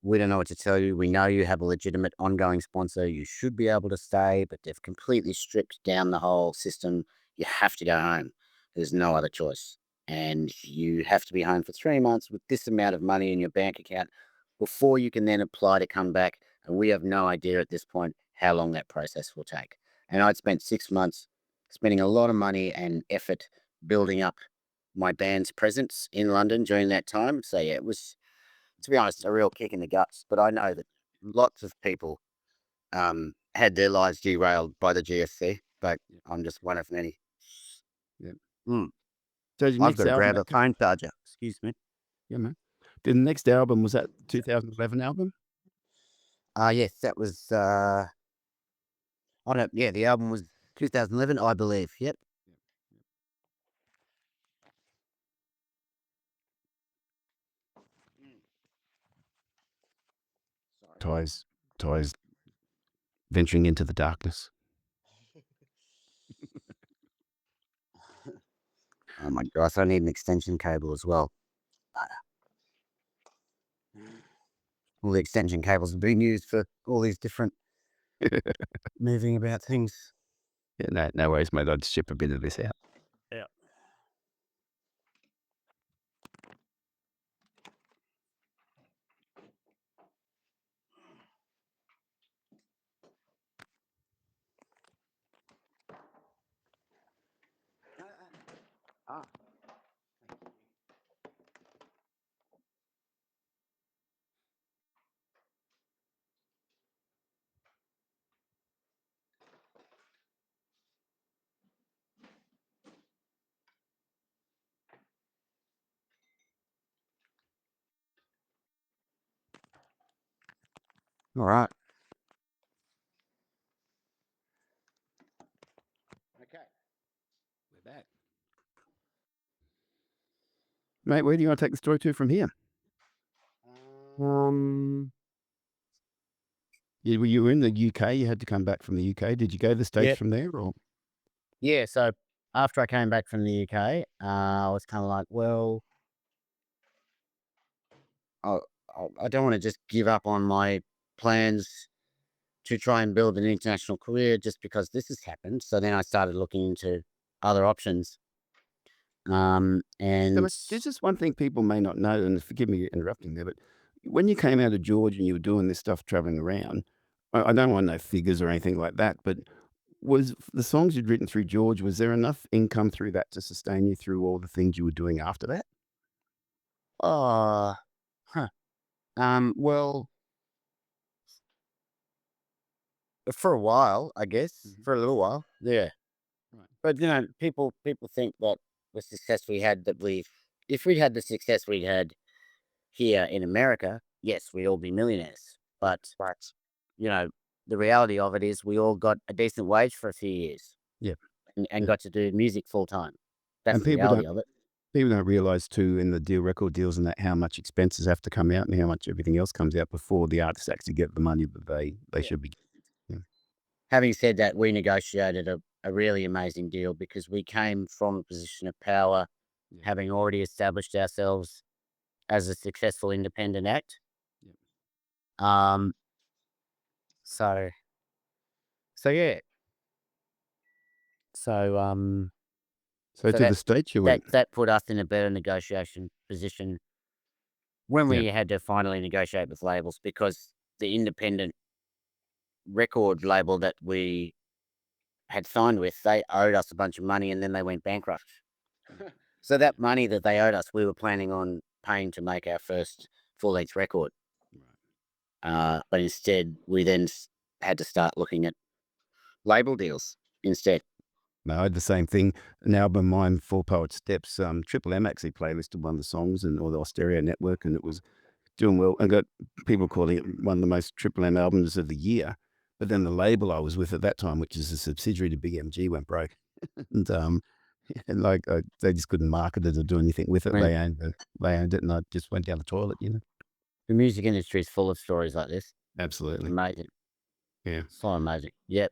"We don't know what to tell you. We know you have a legitimate ongoing sponsor. You should be able to stay, but they've completely stripped down the whole system. You have to go home. There's no other choice. And you have to be home for 3 months with this amount of money in your bank account before you can then apply to come back. And we have no idea at this point how long that process will take." And I'd spent 6 months spending a lot of money and effort building up my band's presence in London during that time. So yeah, it was, to be honest, a real kick in the guts. But I know that lots of people had their lives derailed by the GFC, but Yeah. I'm just one of many. Yeah. Mm. So the I've next got to album grab a that came, phone charger. Excuse me. yeah, man. The next album was that 2011 album. Yes, that was. I don't. Yeah, the album was 2011, I believe. Yep. Sorry. Ties venturing into the darkness. Oh my gosh, I need an extension cable as well. All the extension cables have been used for all these different moving about things. Yeah, no worries, mate. I'd ship a bit of this out. Yeah. Ah. All right. Okay. We're back. Mate, where do you want to take the story to from here? Um. You were in the UK. You had to come back from the UK. Did you go to the States Yep. from there? Or Yeah. So after I came back from the UK, I was kind of like, well, I, I don't want to just give up on my plans to try and build an international career just because this has happened. So then I started looking into other options. so, And there's just one thing people may not know, and forgive me interrupting there, but when you came out of Georgia and you were doing this stuff traveling around, I don't want no figures or anything like that, but was the songs you'd written through George, was there enough income through that to sustain you through all the things you were doing after that? uh, huh. Well, for a while, I guess, Mhm. for a little while, yeah. Right. But people think that the success we had if we'd had the success we had here in America, yes, we'd all be millionaires. But you know, the reality of it is we all got a decent wage for a few years Yeah. and Yeah. got to do music full time. That's And the reality of it. people don't realize too in the record deals and that how much expenses have to come out and how much everything else comes out before the artists actually get the money that they Yeah. should be. Yeah. Having said that, we negotiated a really amazing deal because we came from a position of power, Yeah. having already established ourselves as a successful independent act. Yeah. Um, so so yeah, so So so to the that States you that went. that put us in a better negotiation position when Yeah. we had to finally negotiate with labels because the independent record label that we had signed with, they owed us a bunch of money and then they went bankrupt. So that money that they owed us, we were planning on paying to make our first full length record. Right. But instead, we then had to start looking at label deals instead. No, I had the same thing. An album of mine, Four Poet Steps, Triple M actually playlisted one of the songs and or the Austereo Network, and it was doing well. I got people calling it one of the most Triple M albums of the year. But then the label I was with at that time, which is a subsidiary to BMG, went broke, and and like they just couldn't market it or do anything with it. I mean, They owned it, and I just went down the toilet. the music industry is full of stories like this. Absolutely, Amazing. yeah. So amazing. Yep.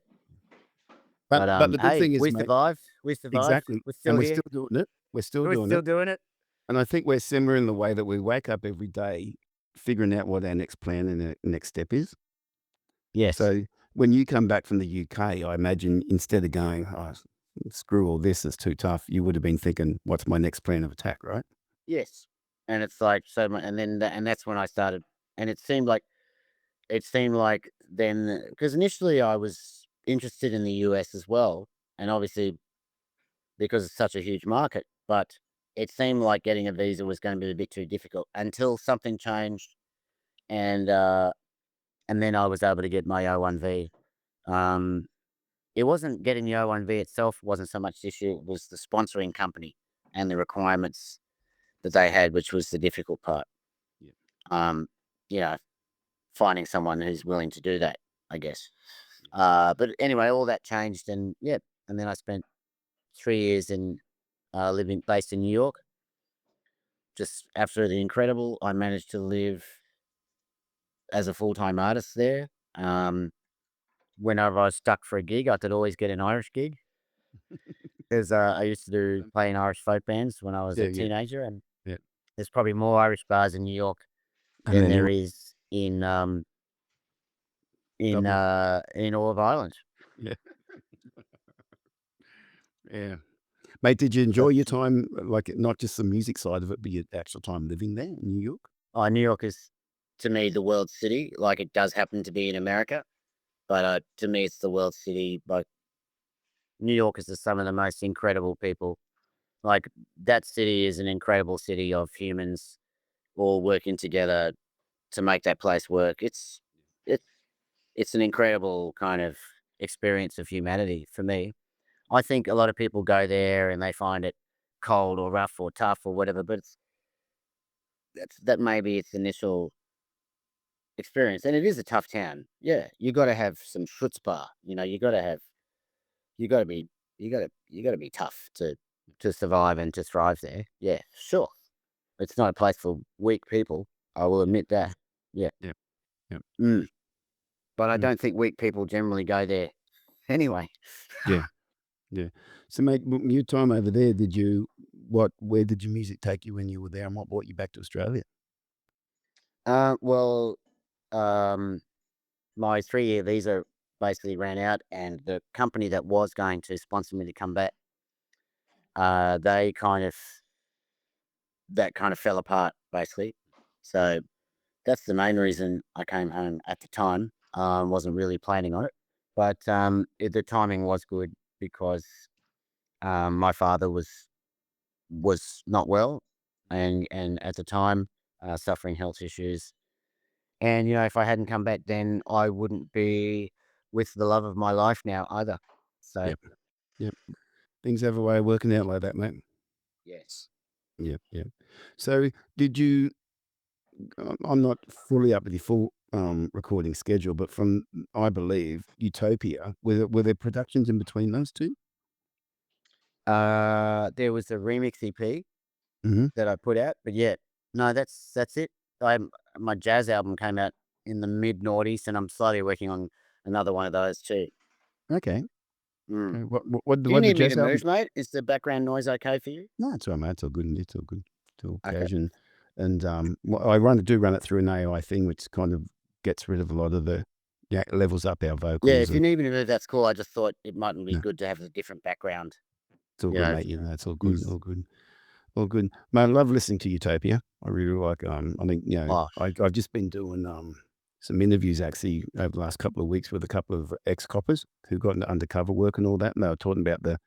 But But the good hey, thing is, we mate, survived. We survived. exactly, We're and still we're here. still doing it. We're still We're doing still it. doing it. And I think we're similar in the way that we wake up every day figuring out what our next plan and our next step is. Yes. So when you come back from the UK, I imagine instead of going, oh, screw all this, it's too tough, you would have been thinking, what's my next plan of attack, right? Yes. And it's like so much, and then and that's when I started. And it seemed like then because initially I was interested in the US as well, and obviously because it's such a huge market. But it seemed like getting a visa was going to be a bit too difficult until something changed, and uh, and then I was able to get my O1V. Um, it wasn't getting the O1V itself wasn't so much the issue. It was the sponsoring company and the requirements that they had, which was the difficult part. Yeah. Um, you know, finding someone who's willing to do that, I guess. Yeah. But anyway, all that changed, and yeah, and then I spent 3 years in living based in New York. Just absolutely incredible. I managed to live as a full time artist there. Um, Whenever I was stuck for a gig, I could always get an Irish gig because I used to Um, play in Irish folk bands when I was yeah, a yeah, teenager, and yeah. there's probably more Irish bars in New York And than then there in is Dublin. in all of Ireland. Yeah, yeah. Mate, did you enjoy So, your time, like, not just the music side of it, but your actual time living there in New York? New York is to me the world city. Like it does happen to be in America, but to me it's the world city. Like New York is some of the most incredible people. Like that city is an incredible city of humans all working together to make that place work. It's it's an incredible kind of experience of humanity for me. I think a lot of people go there and they find it cold or rough or tough or whatever, but that may be its initial experience, and it is a tough town. Yeah, you got to have some chutzpah. You got to have, you got to be, you got to be tough to survive and to thrive there. Yeah, sure. It's not a place for weak people. I will admit that. Yeah. Yeah, yeah, Mm. But I mm, don't think weak people generally go there anyway. yeah, yeah. So, mate, your time over there, where did your music take you when you were there, and what brought you back to Australia? Well, um, my 3-year visa basically ran out, and the company that was going to sponsor me to come back, they kind of fell apart basically. So that's the main reason I came home at the time. Wasn't really planning on it, but the timing was good because my father was not well, and at the time suffering health issues. And if I hadn't come back, then I wouldn't be with the love of my life now either. So Yep, yep. Things have a way of working out like that, mate. yes. Yeah, yeah. So, did you I'm not fully up with the full, recording schedule, but from, I believe, Utopia, were there productions in between those 2? There was a remix EP Mhm. that I put out, but yeah, no, that's it. I My jazz album came out in the mid noughties, and I'm slowly working on another one of those too. Okay. Mm. Okay. Do you What the need me to jazz album? move, mate? Is the background noise okay for you? No, it's all right, mate. It's all good. It's all good. It's all Okay. occasion. And, do run it through an AI thing, which kind of gets rid of a lot of the, yeah, levels up our Yeah, vocals if you and need me to move, that's cool. I just thought it might be yeah, good to have a different background. it's all You good, know. mate. It's all good. Mm. All good. All good. Mate, I love listening to Utopia. I really like, I think, Oh, I've just been doing, some interviews actually over the last couple of weeks with a couple of ex-coppers who got into undercover work and all that, and they were talking about the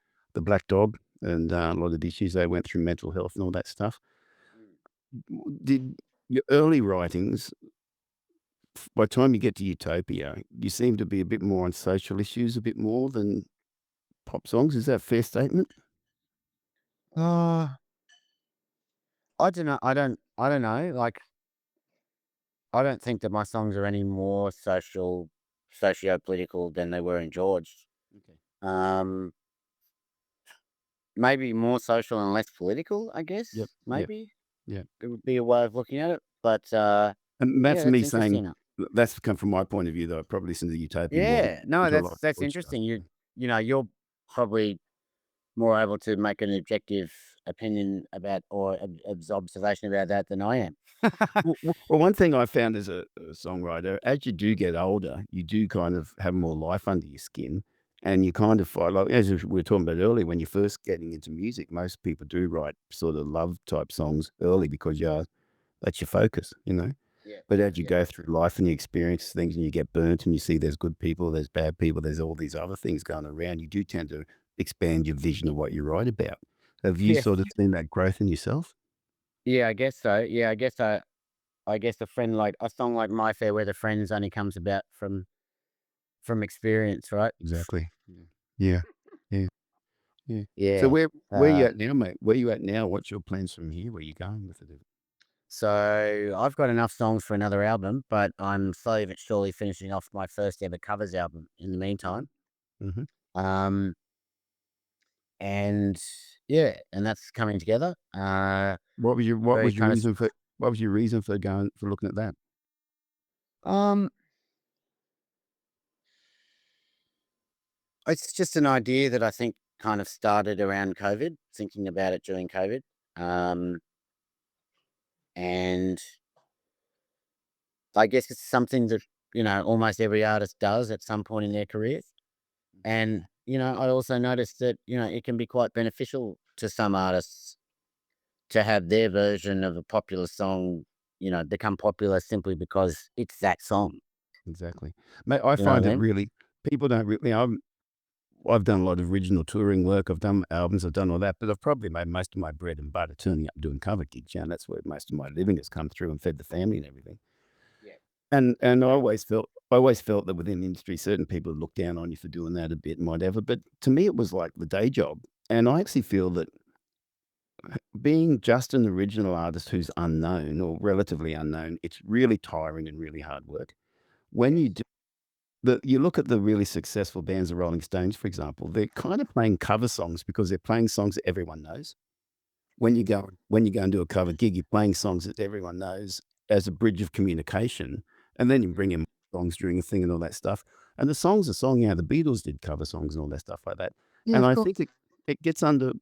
black dog and, a lot of the issues they went through, mental health and all that stuff. mm. Did your early writings, by the time you get to Utopia, you seem to be a bit more on social issues, a bit more than pop songs. Is that a fair statement? Uh, I don't know. I don't know. Like, I don't think that my songs are any more socio-political than they were in George. Okay. Um, Maybe more social and less political, I Yep. guess. Yep. Maybe Yep. it would be a way of looking at it. But And yeah, that's that's me saying interesting. that's come from my point of view, though. I probably listen to Utopia more than Yeah, no, to a lot of that's George stuff. interesting. You're probably more able to make an objective opinion about or observation about that than I am. Well, one thing I found as a songwriter, as you do get older, you do kind of have more life under your skin, and you kind of find, like, as we were talking about earlier, when you're first getting into music, most people do write sort of love type songs early because that's your focus. Yeah, But as you yeah, go through life and you experience things and you get burnt and you see there's good people, there's bad people, there's all these other things going around, you do tend to expand your vision of what you write about. Have you Yes. sort of seen that growth in yourself? Yeah, I guess so. Yeah, I guess a song like My Fair Weather Friends only comes about from experience, right? Exactly. Yeah. Yeah. Yeah. Yeah. So Yeah. where you Uh, at now, mate? Where you at now? What's your plans from here? Where you going with it? so I've got enough songs for another album, but I'm slowly but surely finishing off my first ever covers album in the Mhm. meantime. Mhm. Um, and yeah, and that's coming together. What Very was your kind of, reason for what was your reason for going for looking at that? um, it's just an idea that I think kind of started around COVID, thinking about it during COVID. Um, and I guess it's something that, almost every artist does at some point in their career. And, I also noticed that, it can be quite beneficial to some artists to have their version of a popular song, become popular simply because it's that song. Exactly. Mate, I You know find what I it mean? really people don't really I've done a lot of original touring work. I've done albums. I've done all that, but I've probably made most of my bread and butter turning up and doing cover gigs. Yeah, and that's where most of my living has come through and fed the family and everything. Yeah. And I always felt that within the industry, certain people look down on you for doing that a bit and whatever. But to me, it was like the day job. And I actually feel that being just an original artist who's unknown or relatively unknown, it's really tiring and really hard work. When Yes. you do you look at the really successful bands, the Rolling Stones, for example, they're kind of playing cover songs because they're playing songs that everyone knows. When you go and do a cover gig, you're playing songs that everyone knows as a bridge of communication, and then you bring in songs during a thing and all that stuff. And the song's a song, the Beatles did cover songs and all that stuff like that. Yeah, And of I course. think it gets under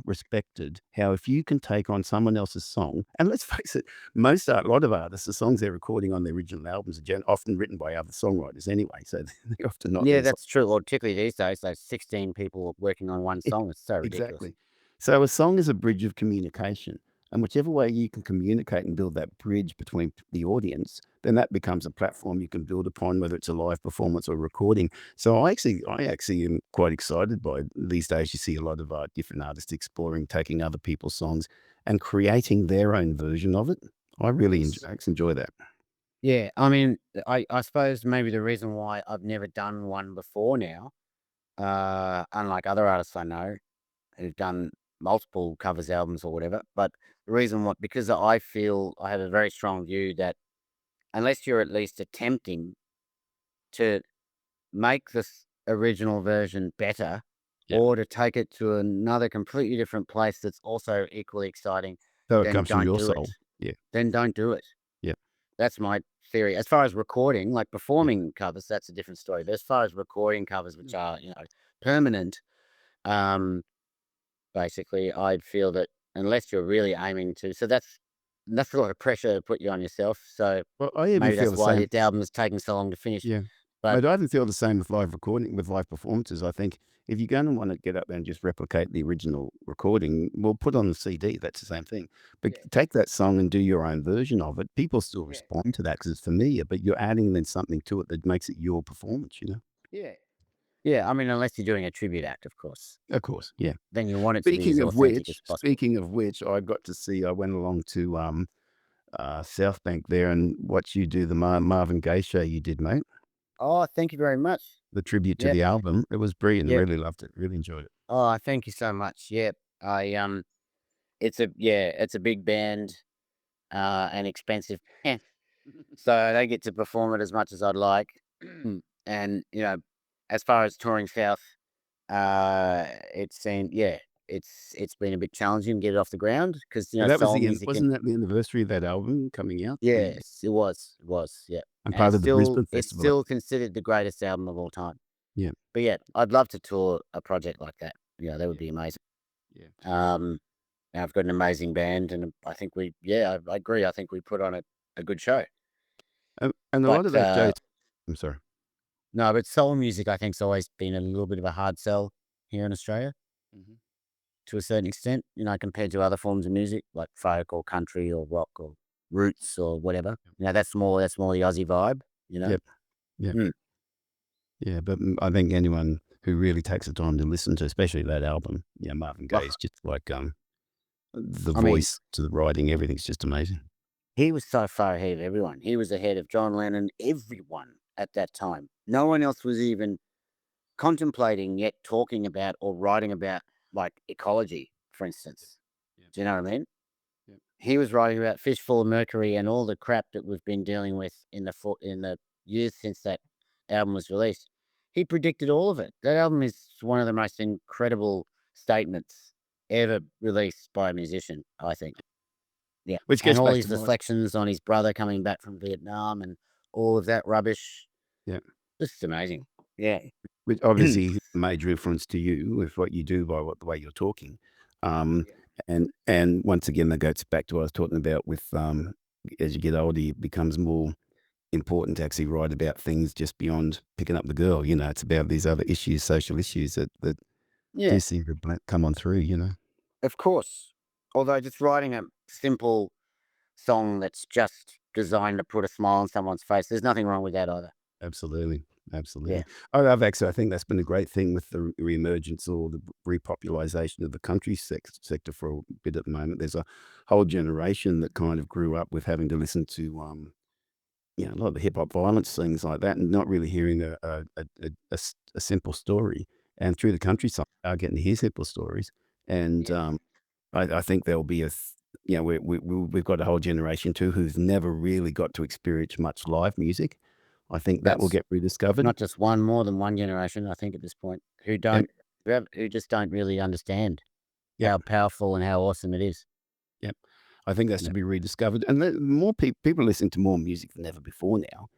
respected how if you can take on someone else's song, and let's face it, a lot of artists, the songs they're recording on their original albums are often written by other songwriters anyway, so they're often not Yeah, theirs. that's true. Well, particularly these days, there's 16 people working on one Yeah, song. It's so ridiculous. exactly. So a song is a bridge of communication, and whichever way you can communicate and build that bridge between the audience, then that becomes a platform you can build upon, whether it's a live performance or recording. So I actually am quite excited by these days. You see a lot of different artists exploring taking other people's songs and creating their own version of it. I really Yes. actually enjoy that. Yeah, I mean, I suppose maybe the reason why I've never done one before now, unlike other artists I know who've done multiple covers albums or whatever, but the reason what because I feel I have a very strong view that unless you're at least attempting to make this original version better Yeah. or to take it to another completely different place that's also equally exciting, So it then comes from don't your do it. soul. Yeah. Then don't do it. Yeah. That's my theory. As far as recording, like Yeah. performing covers, that's a different story. But as far as recording covers, which are, permanent, um, basically, I'd feel that unless you're really aiming to, so that's a lot of pressure to put you on yourself. So Well, I even maybe feel that's the why same. the album is taking so long to finish. Yeah. But But I even feel the same with live recording, with live performances. I think if you're going to want to get up there and just replicate the original recording, well, put on the CD. That's the same thing. But yeah, take that song and do your own version of it. People still yeah, respond to that because it's familiar, but you're adding then something to it that makes it your performance. yeah, yeah. I mean, unless you're doing a tribute act, of course, Of course. Yeah. then you want it to be Speaking as of authentic which, as possible. speaking of which, I went along to South Bank there and watched you do the Marvin Gaye show you did, mate. Oh, thank you very much. The tribute to Yep, the album. It was brilliant. yep. Really loved it. Really enjoyed it. Oh, thank you so much. Yep. It's a big band, and expensive band, so I don't get to perform it as much as I'd like. And as far as touring south, it's been a bit challenging to get it off the ground because But that was soul the end music and wasn't that the anniversary of that album coming out? yes, it was, yeah, And and part of the Brisbane it's festival, I still think. considered the greatest album of all time. Yeah, But yeah, I'd love to tour a project like that. Yeah, that would yeah, be amazing. yeah. Um, and I've got an amazing band, and I think I agree. I think we put on a good show. And a lot of But that shows I'm sorry. no, but soul music, I think's always been a little bit of a hard sell here in Australia Mhm. to a certain extent. Compared to other forms of music like folk or country or rock or roots or whatever. That's more the Aussie vibe. You know. Yep, yep, Mm. yeah, but, I think anyone who really takes the time to listen to, especially that album. Yeah, Marvin Oh, Gaye is just like the I mean, voice to the writing, everything's just amazing. he was so far ahead of everyone. He was ahead of John Lennon, everyone at that time. No one else was even contemplating yet talking about or writing about like ecology, for Yep, instance. yep, Do you know what I mean? yep. He was writing about fish full of mercury and all the crap that we've been dealing with in the years since that album was released. He predicted all of it. That album is one of the most incredible statements ever released by a musician, I think. Yeah, Which and gets all back to his my reflections on his brother coming back from Vietnam and all of that rubbish. yeah, This is amazing. Yeah. which obviously a major influence to you with what you do by what the way you're talking. Um, Yeah. and once again, that goes back to what I was talking about with as you get older, it becomes more important to actually write about things just beyond picking up the girl. You know, it's about these other issues, social issues that do Yeah, seem to come on through. You know, of course. Although just writing a simple song that's just designed to put a smile on someone's face, there's nothing wrong with that either. absolutely, Yeah. absolutely. I've actually, I think that's been a great thing with the reemergence or the repopulation of the country sector for a bit at the moment. There's a whole generation that kind of grew up with having to listen to a lot of the hip hop violence, things like that, and not really hearing a simple story. And through the countryside, are getting to hear simple stories. And Yes. I think there'll be we've got a whole generation too who's never really got to experience much live music. I think that will That's get rediscovered. not just one, more than one generation, I think, at this point, And who just don't really understand yep, how powerful and how awesome it is. yep. I think that's to Yeah. be rediscovered. And more people are listening to more music than ever before now.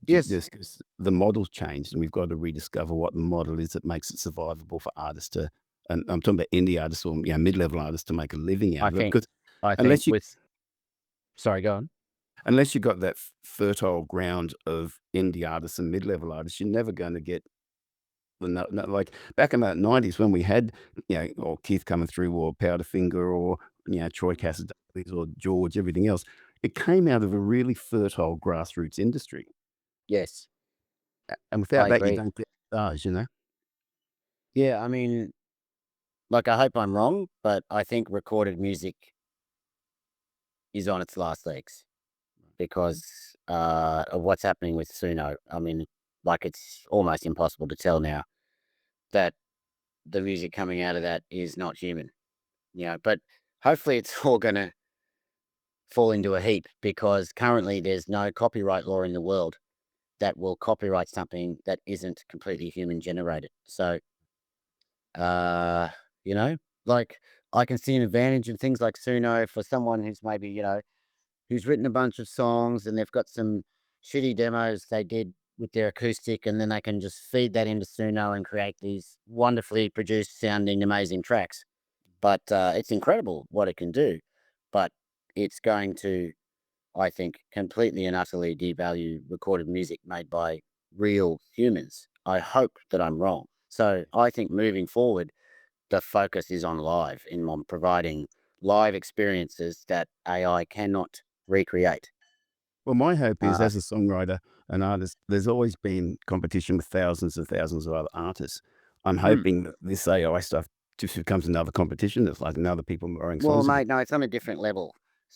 Yes. Just 'cause the model's changed, and we've got to rediscover what the model is that makes it survivable for artists to, and I'm talking about indie artists or, mid-level artists to make a living out I of it. think Because I think unless you with sorry, go on. unless you got that fertile ground of indie artists and mid-level artists, you're never gonna get the no like, back in the '90s when we had, or Keith coming through or Powderfinger or, Troy Cassidy's or George, everything else, it came out of a really fertile grassroots industry, Yes, and I without that, you agree. don't get stars, you know? Yeah, I mean, like, I hope I'm wrong, but I think recorded music is on its last legs because, of what's happening with Suno. I mean, like, it's almost impossible to tell now that the music coming out of that is not human, but hopefully it's all gonna fall into a heap because currently there's no copyright law in the world that will copyright something that isn't completely human generated. So, uh, you know, like I can see an advantage in things like Suno for someone who's maybe, who's written a bunch of songs and they've got some shitty demos they did with their acoustic, and then they can just feed that into Suno and create these wonderfully produced sounding amazing tracks. But it's incredible what it can do. But it's going to, I think, completely and utterly devalue recorded music made by real humans. I hope that I'm wrong. So I think moving forward, the focus is on live, on providing live experiences that AI cannot recreate. Well, my hope is Uh, as a songwriter and artist, there's always been competition with thousands and thousands of other artists. I'm hmm. hoping that this AI stuff just becomes another competition. It's like another people writing Well, songs again. mate, no, it's on a different level.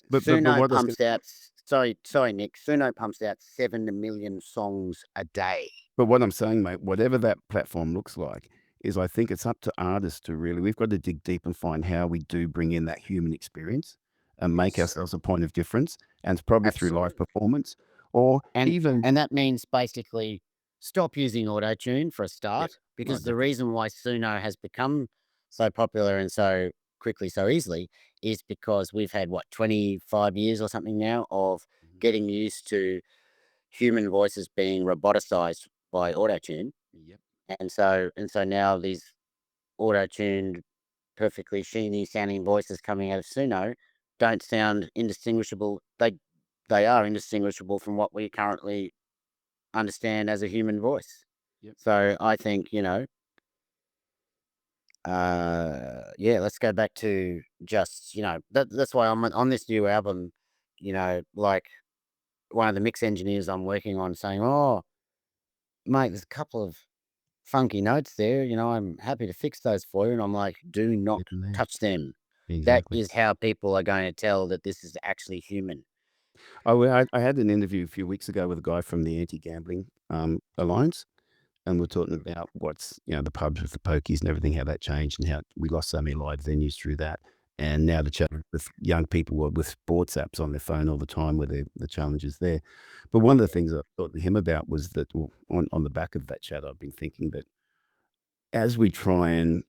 But Suno what I was gonna pumps out, sorry, Nick, Suno pumps out 7 million songs a day. But what I'm saying, mate, whatever that platform looks like, is I think it's up to artists to really we've got to dig deep and find how we do bring in that human experience and make Yes, ourselves a point of difference, and it's probably through live absolutely. performance or And even and that means basically stop using auto tune for a yeah, start, no, because the definitely. reason why Suno has become so popular and so quickly, so easily, is because we've had what 25 years or something now of Mhm. getting used to human voices being roboticized by auto tune, Yep. and so now these auto tuned, perfectly sheeny sounding voices coming out of Suno don't sound indistinguishable. They are indistinguishable from what we currently understand as a human voice. Yep. So I think, yeah, let's go back to just, that's why I'm on this new album, like one of the mix engineers I'm working on saying, oh, mate, there's a couple of funky notes there. I'm happy to fix those for you." And I'm like, "Do not Getting there. touch them." That Exactly. is how people are going to tell that this is actually human. I had an interview a few weeks ago with a guy from the Anti-Gambling, Alliance, and we're talking about what's, the pubs with the pokies and everything, how that changed and how we lost so many live venues through that. And now the challenge with young people with sports apps on their phone all the time where the challenge is there. But one of the things I thought to him about was that, well, on the back of that chat, I've been thinking that as we try and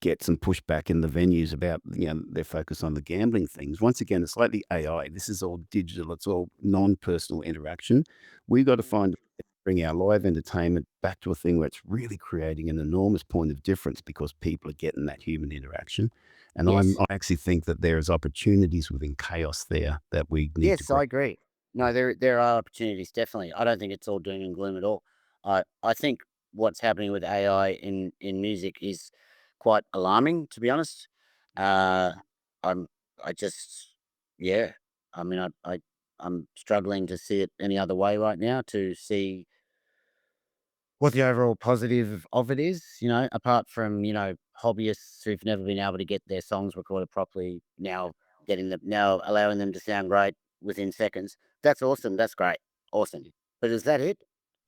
get some pushback in the venues about, their focus on the gambling things. Once again, it's like the AI. This is all digital. It's all non-personal interaction. We got to find bring our live entertainment back to a thing where it's really creating an enormous point of difference because people are getting that human interaction. And Yes. I actually think that there's opportunities within chaos there that we need to Yes, grab. I agree. No, there are opportunities, definitely. I don't think it's all doom and gloom at all. I think what's happening with AI in music is quite alarming, to be honest. Uh, I'm I just yeah. I mean, I'm struggling to see it any other way right now, to see what the overall positive of it is, apart from, hobbyists who've never been able to get their songs recorded properly, now allowing them to sound great within seconds. That's awesome. That's great. Awesome. But is that it?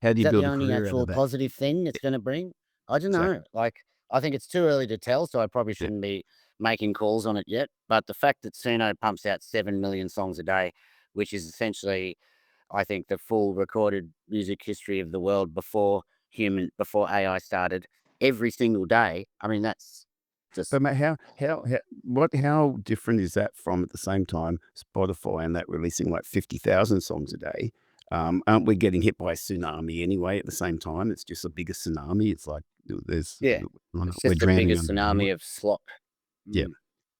How do Is you that the build a only career out actual of that? positive thing it's Yeah, going to bring? I don't know. exactly. Like, I think it's too early to tell, so I probably Yeah. shouldn't be making calls on it yet. But the fact that Suno pumps out 7 million songs a day, which is essentially, I think, the full recorded music history of the world before AI started, every single day. I mean, that's just But mate, how different is that from, at the same time, Spotify and that releasing like 50,000 songs a day? Aren't we getting hit by a tsunami anyway at the same time? It's just a bigger tsunami. It's like yeah, it's we're just a bigger drowning underwater. tsunami of slop. Yeah, Mm,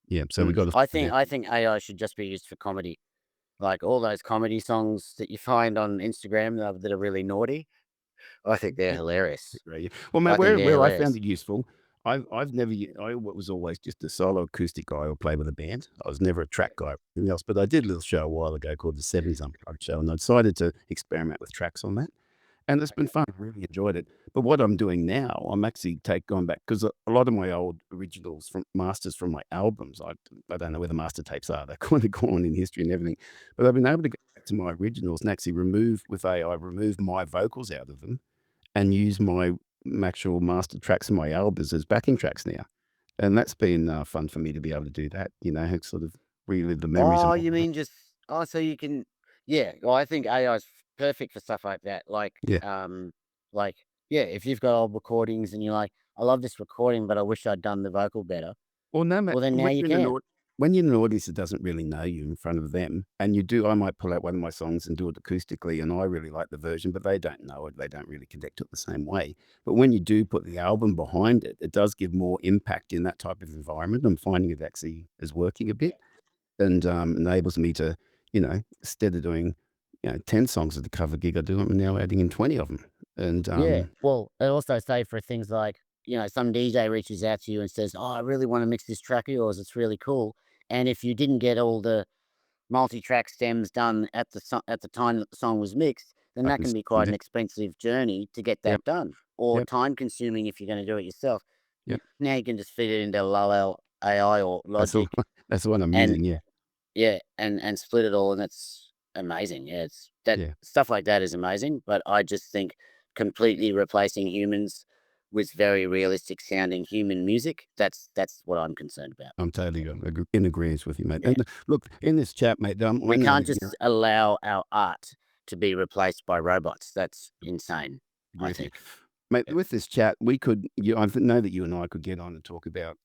yeah. So we mm. got to I find think out. I think AI should just be used for comedy, like all those comedy songs that you find on Instagram that are really naughty. I think they're Yeah, hilarious. right, yeah. Well, mate, I think they're where I found hilarious. it useful, I've never I was always just a solo acoustic guy or play with a band. I was never a track guy or anything else. But I did a little show a while ago called the '70s Unplugged Show, and I decided to experiment with tracks on that. And it's been fun. I really enjoyed it. But what I'm doing now, I'm actually going back because a lot of my old originals from masters from my albums, I don't know where the master tapes are. They're kind of gone in history and everything. But I've been able to go back to my originals and actually remove with AI, remove my vocals out of them and use my actual master tracks in my albums as backing tracks now. And that's been fun for me to be able to do that. Sort of relive the memories of Oh, my you mean just so you can yeah, well, I think AI is perfect for stuff like that. yeah. Like, yeah, if you've got old recordings and you're like, "I love this recording, but I wish I'd done the vocal better." Well, no, ma Well, then now when you you're in an can. aud when you're in an audience that doesn't really know you in front of them, and I might pull out one of my songs and do it acoustically, and I really like the version, but they don't know it, they don't really connect to it the same way. But when you do put the album behind it, it does give more impact in that type of environment. I'm finding it actually is working a bit and, enables me to, instead of doing, 10 songs at the cover gig I do, I'm now adding in 20 of them. And, Yeah. Well, I also say for things like, some DJ reaches out to you and says, "Oh, I really wanna mix this track of yours, it's really cool." And if you didn't get all the multi-track stems done at the time that the song was mixed, then I that can can s be quite an expensive journey to get Yep, that done, or yep, time consuming if you're gonna do it yourself. yep. Now you can just feed it into Lol AI or That's the Logic that's the one I'm and using, yeah, yeah, and split it all, and that's amazing. Yeah, it's that yeah. stuff like that is amazing, but I just think completely replacing humans with very realistic sounding human music, that's what I'm concerned about. I'm totally in agreement with you, mate. Yeah. And look, in this chat, mate, We I know can't that just allow our art to be replaced by robots. That's insane, agree I with you. think. Mate, Yeah. with this chat, I know that you and I could get on and talk about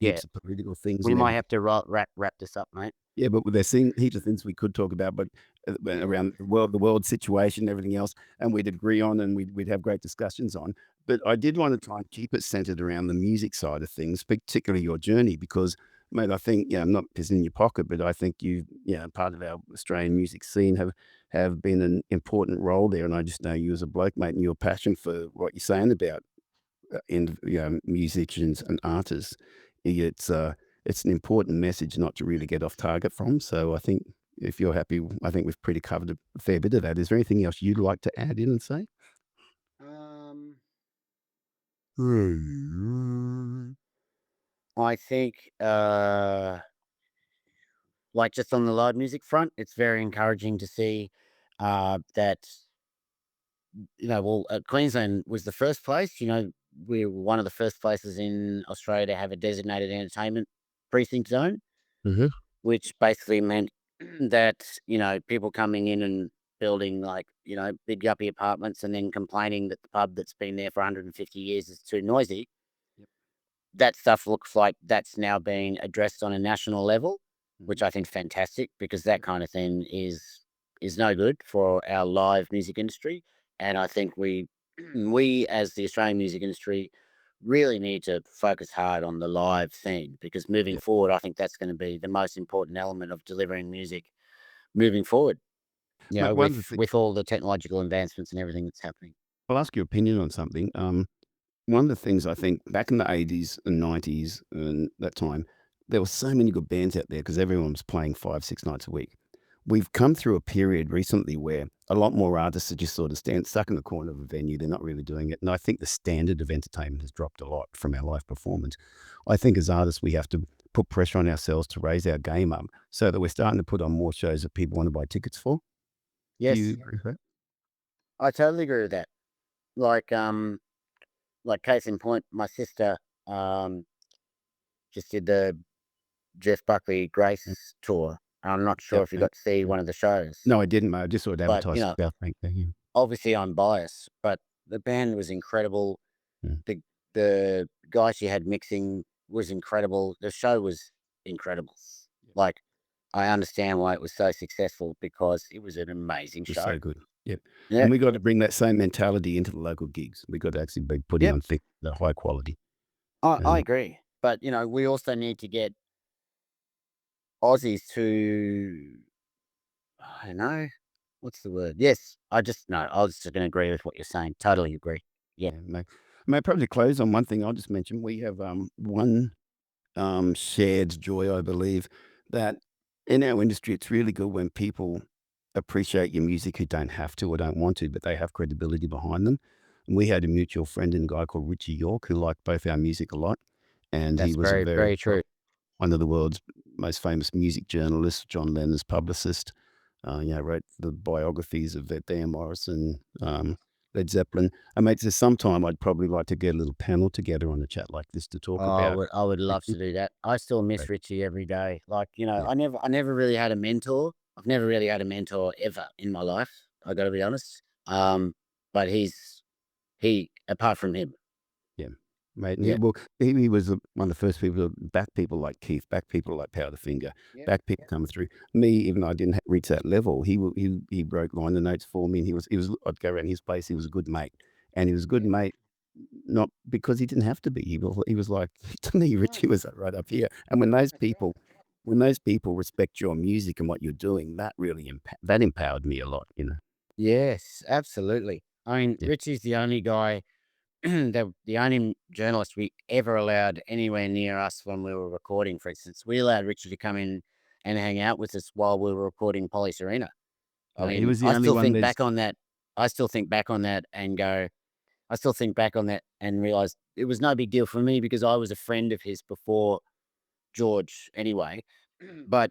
Yeah. heaps of political things We and might everything. have to wrap this up, mate. Yeah, but there's heaps of things we could talk about, but around the world situation, everything else, and we'd agree on, and we'd have great discussions on. But I did want to try and keep it centered around the music side of things, particularly your journey, because, mate, I think, I'm not pissing in your pocket, but I think part of our Australian music scene have been an important role there, and I just know you as a bloke, mate, and your passion for what you're saying about musicians and artists. It's an important message not to really get off target from. So I think if you're happy, I think we've pretty covered a fair bit of that. Is there anything else you'd like to add in and say? Um, I think, like just on the live music front, it's very encouraging to see that Queensland was the first place. We were one of the first places in Australia to have a designated entertainment precinct zone, Mhm. which basically meant that, people coming in and building big yuppie apartments and then complaining that the pub that's been there for 150 years is too noisy. Yep. That stuff looks like that's now being addressed on a national level, Mhm. which I think is fantastic because that Yep. kind of thing is no good for our live music industry. And I think we as the Australian music industry really need to focus hard on the live thing because moving Yeah. forward, I think that's going to be the most important element of delivering music moving forward. Mate, one of the things With all the technological advancements and everything that's happening. I'll ask your opinion on something. One of the things I think back in the 80s and 90s and that time, there were so many good bands out there because everyone was playing 5, 6 nights a week. We've come through a period recently where a lot more artists are just sort of stand stuck in the corner of a venue. They're not really doing it. And I think the standard of entertainment has dropped a lot from our live performance. I think as artists, we have to put pressure on ourselves to raise our game up so that we're starting to put on more shows that people want to buy tickets for. Do you Yes, agree with that? I totally agree with that. Like, case in point, my sister um, just did the Jeff Buckley Mm. Grace tour. I'm not sure Yep. if you got to see Yep. one of the shows, No, I didn't, mate. I just sort of but advertised about thank you. obviously I'm biased, but the band was incredible. Mm. The guy she had mixing was incredible. The show was incredible. Like, I understand why it was so successful because it was an amazing Was show. so good. Yep. Yeah. And we got to bring that same mentality into the local gigs. We got to actually be putting Yep. on things that are high quality. I And agree. But we also need to get Aussies to, I don't know, what's the word? Yes, I just no, I was just gonna agree with what you're saying. Totally agree. Yeah. yeah, may probably close on one thing I'll just mention. We have one shared joy, I believe, that in our industry, it's really good when people appreciate your music who don't have to or don't want to, but they have credibility behind them. And we had a mutual friend and a guy called Richie York who liked both our music a lot. And he That's was a very, very very true. one of the world's most famous music journalists, John Lennon's publicist. Wrote the biographies of Van Morrison, Led Zeppelin. And mate, there's sometime I'd probably like to get a little panel together on a chat like this to talk Oh, about. I would love Richie. to do that. I still miss Right. Richie every day. Like, Yeah, I never really had a mentor. I've never really had a mentor ever in my life. I got to be honest. But he apart from him. yeah, mate. And Yeah. he was one of the first people to back people like Keith, back people like Powderfinger, Yep. back people coming through. Me, even though I didn't reach that level, he broke liner notes for me, and he was. I'd go around his place. He was a good mate, and he was a good Yeah. mate. Not because he didn't have to be. He was like to me, No. Richie was right up here. And That's right. when those people respect your music and what you're doing, that really that empowered me a lot. Yes, absolutely. I mean, Yeah. Richie's the only guy the only journalist we ever allowed anywhere near us when we were recording, for instance. We allowed Richie to come in and hang out with us while we were recording Polly Serena. I No, he mean, was the only one that's I still think back on that and go, I still think back on that and realize it was no big deal for me because I was a friend of his before George anyway. But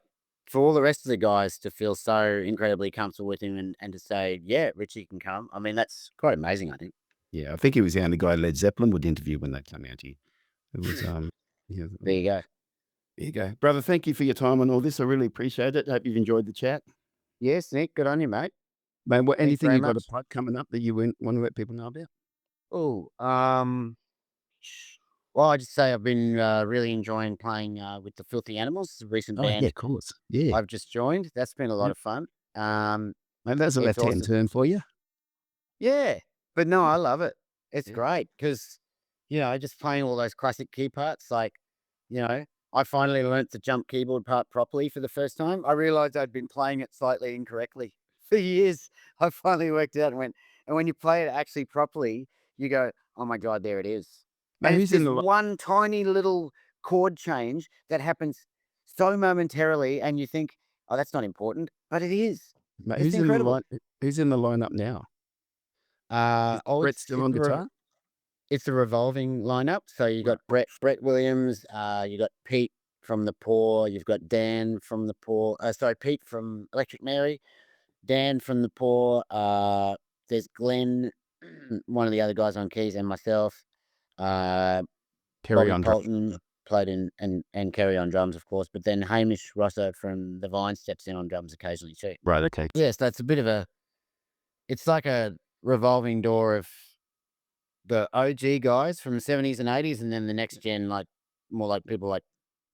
for all the rest of the guys to feel so incredibly comfortable with him and to say, yeah, Richie can come. I mean, that's quite amazing, I think. yeah, I think he was the only guy Led Zeppelin would interview when they came out here. It was yeah, There you go. there you go. Brother, thank you for your time on all this. I really appreciate it. Hope you've enjoyed the chat. Yes, Nick, good on you, mate. Mate, Thank you anything very you got a much. plug coming up that you want to let people know about? Oh, well, I just say I've been really enjoying playing with the Filthy Animals, the recent Oh yeah, band of course. Yeah. I've just joined. That's been a lot Yep. of fun. Um, Mate, that's a it's left hand awesome. turn for you. Yeah, but no, Yeah. I love it. It's Yeah. great because, just playing all those classic key parts, like, you know, I finally learnt the jump keyboard part properly for the first time. I realized I'd been playing it slightly incorrectly for years. I finally worked it out and when you play it actually properly, you go, oh my God, there it is. Mate, And it's who's in this the one tiny little chord change that happens so momentarily, and you think, oh, that's not important, but it is. mate, It's incredible. who's in the lineup now? Is Oh, Brett still on guitar? it's a revolving lineup. So you Right. got Brett Williams, you got Pete from the Poor, you've got Dan from the Poor. Sorry, Pete from Electric Mary, Dan from the Poor. There's Glenn, one of the other guys on keys, and myself. Uh, Carry Bobby on drum. Polton played in and Kerry on drums, of course. But then Hamish Rosso from the Vine steps in on drums occasionally too. Right, okay. Yes, that's a bit of a. It's like a revolving door of the OG guys from the 70s and 80s, and then the next gen, like, more like people like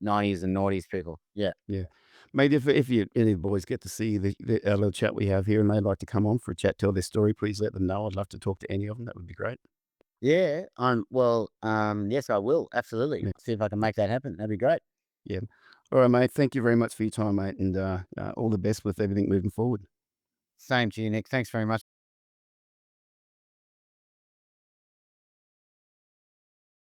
90s and noughties people. Yeah. Yeah. Mate, if you any of the boys get to see our little chat we have here and they'd like to come on for a chat, tell their story, please let them know. I'd love to talk to any of them. That would be great. Yeah. Well, yes, I will. Absolutely. Yeah. See if I can make that happen. That'd be great. Yeah. All right, mate. Thank you very much for your time, mate, and all the best with everything moving forward. Same to you, Nick. Thanks very much.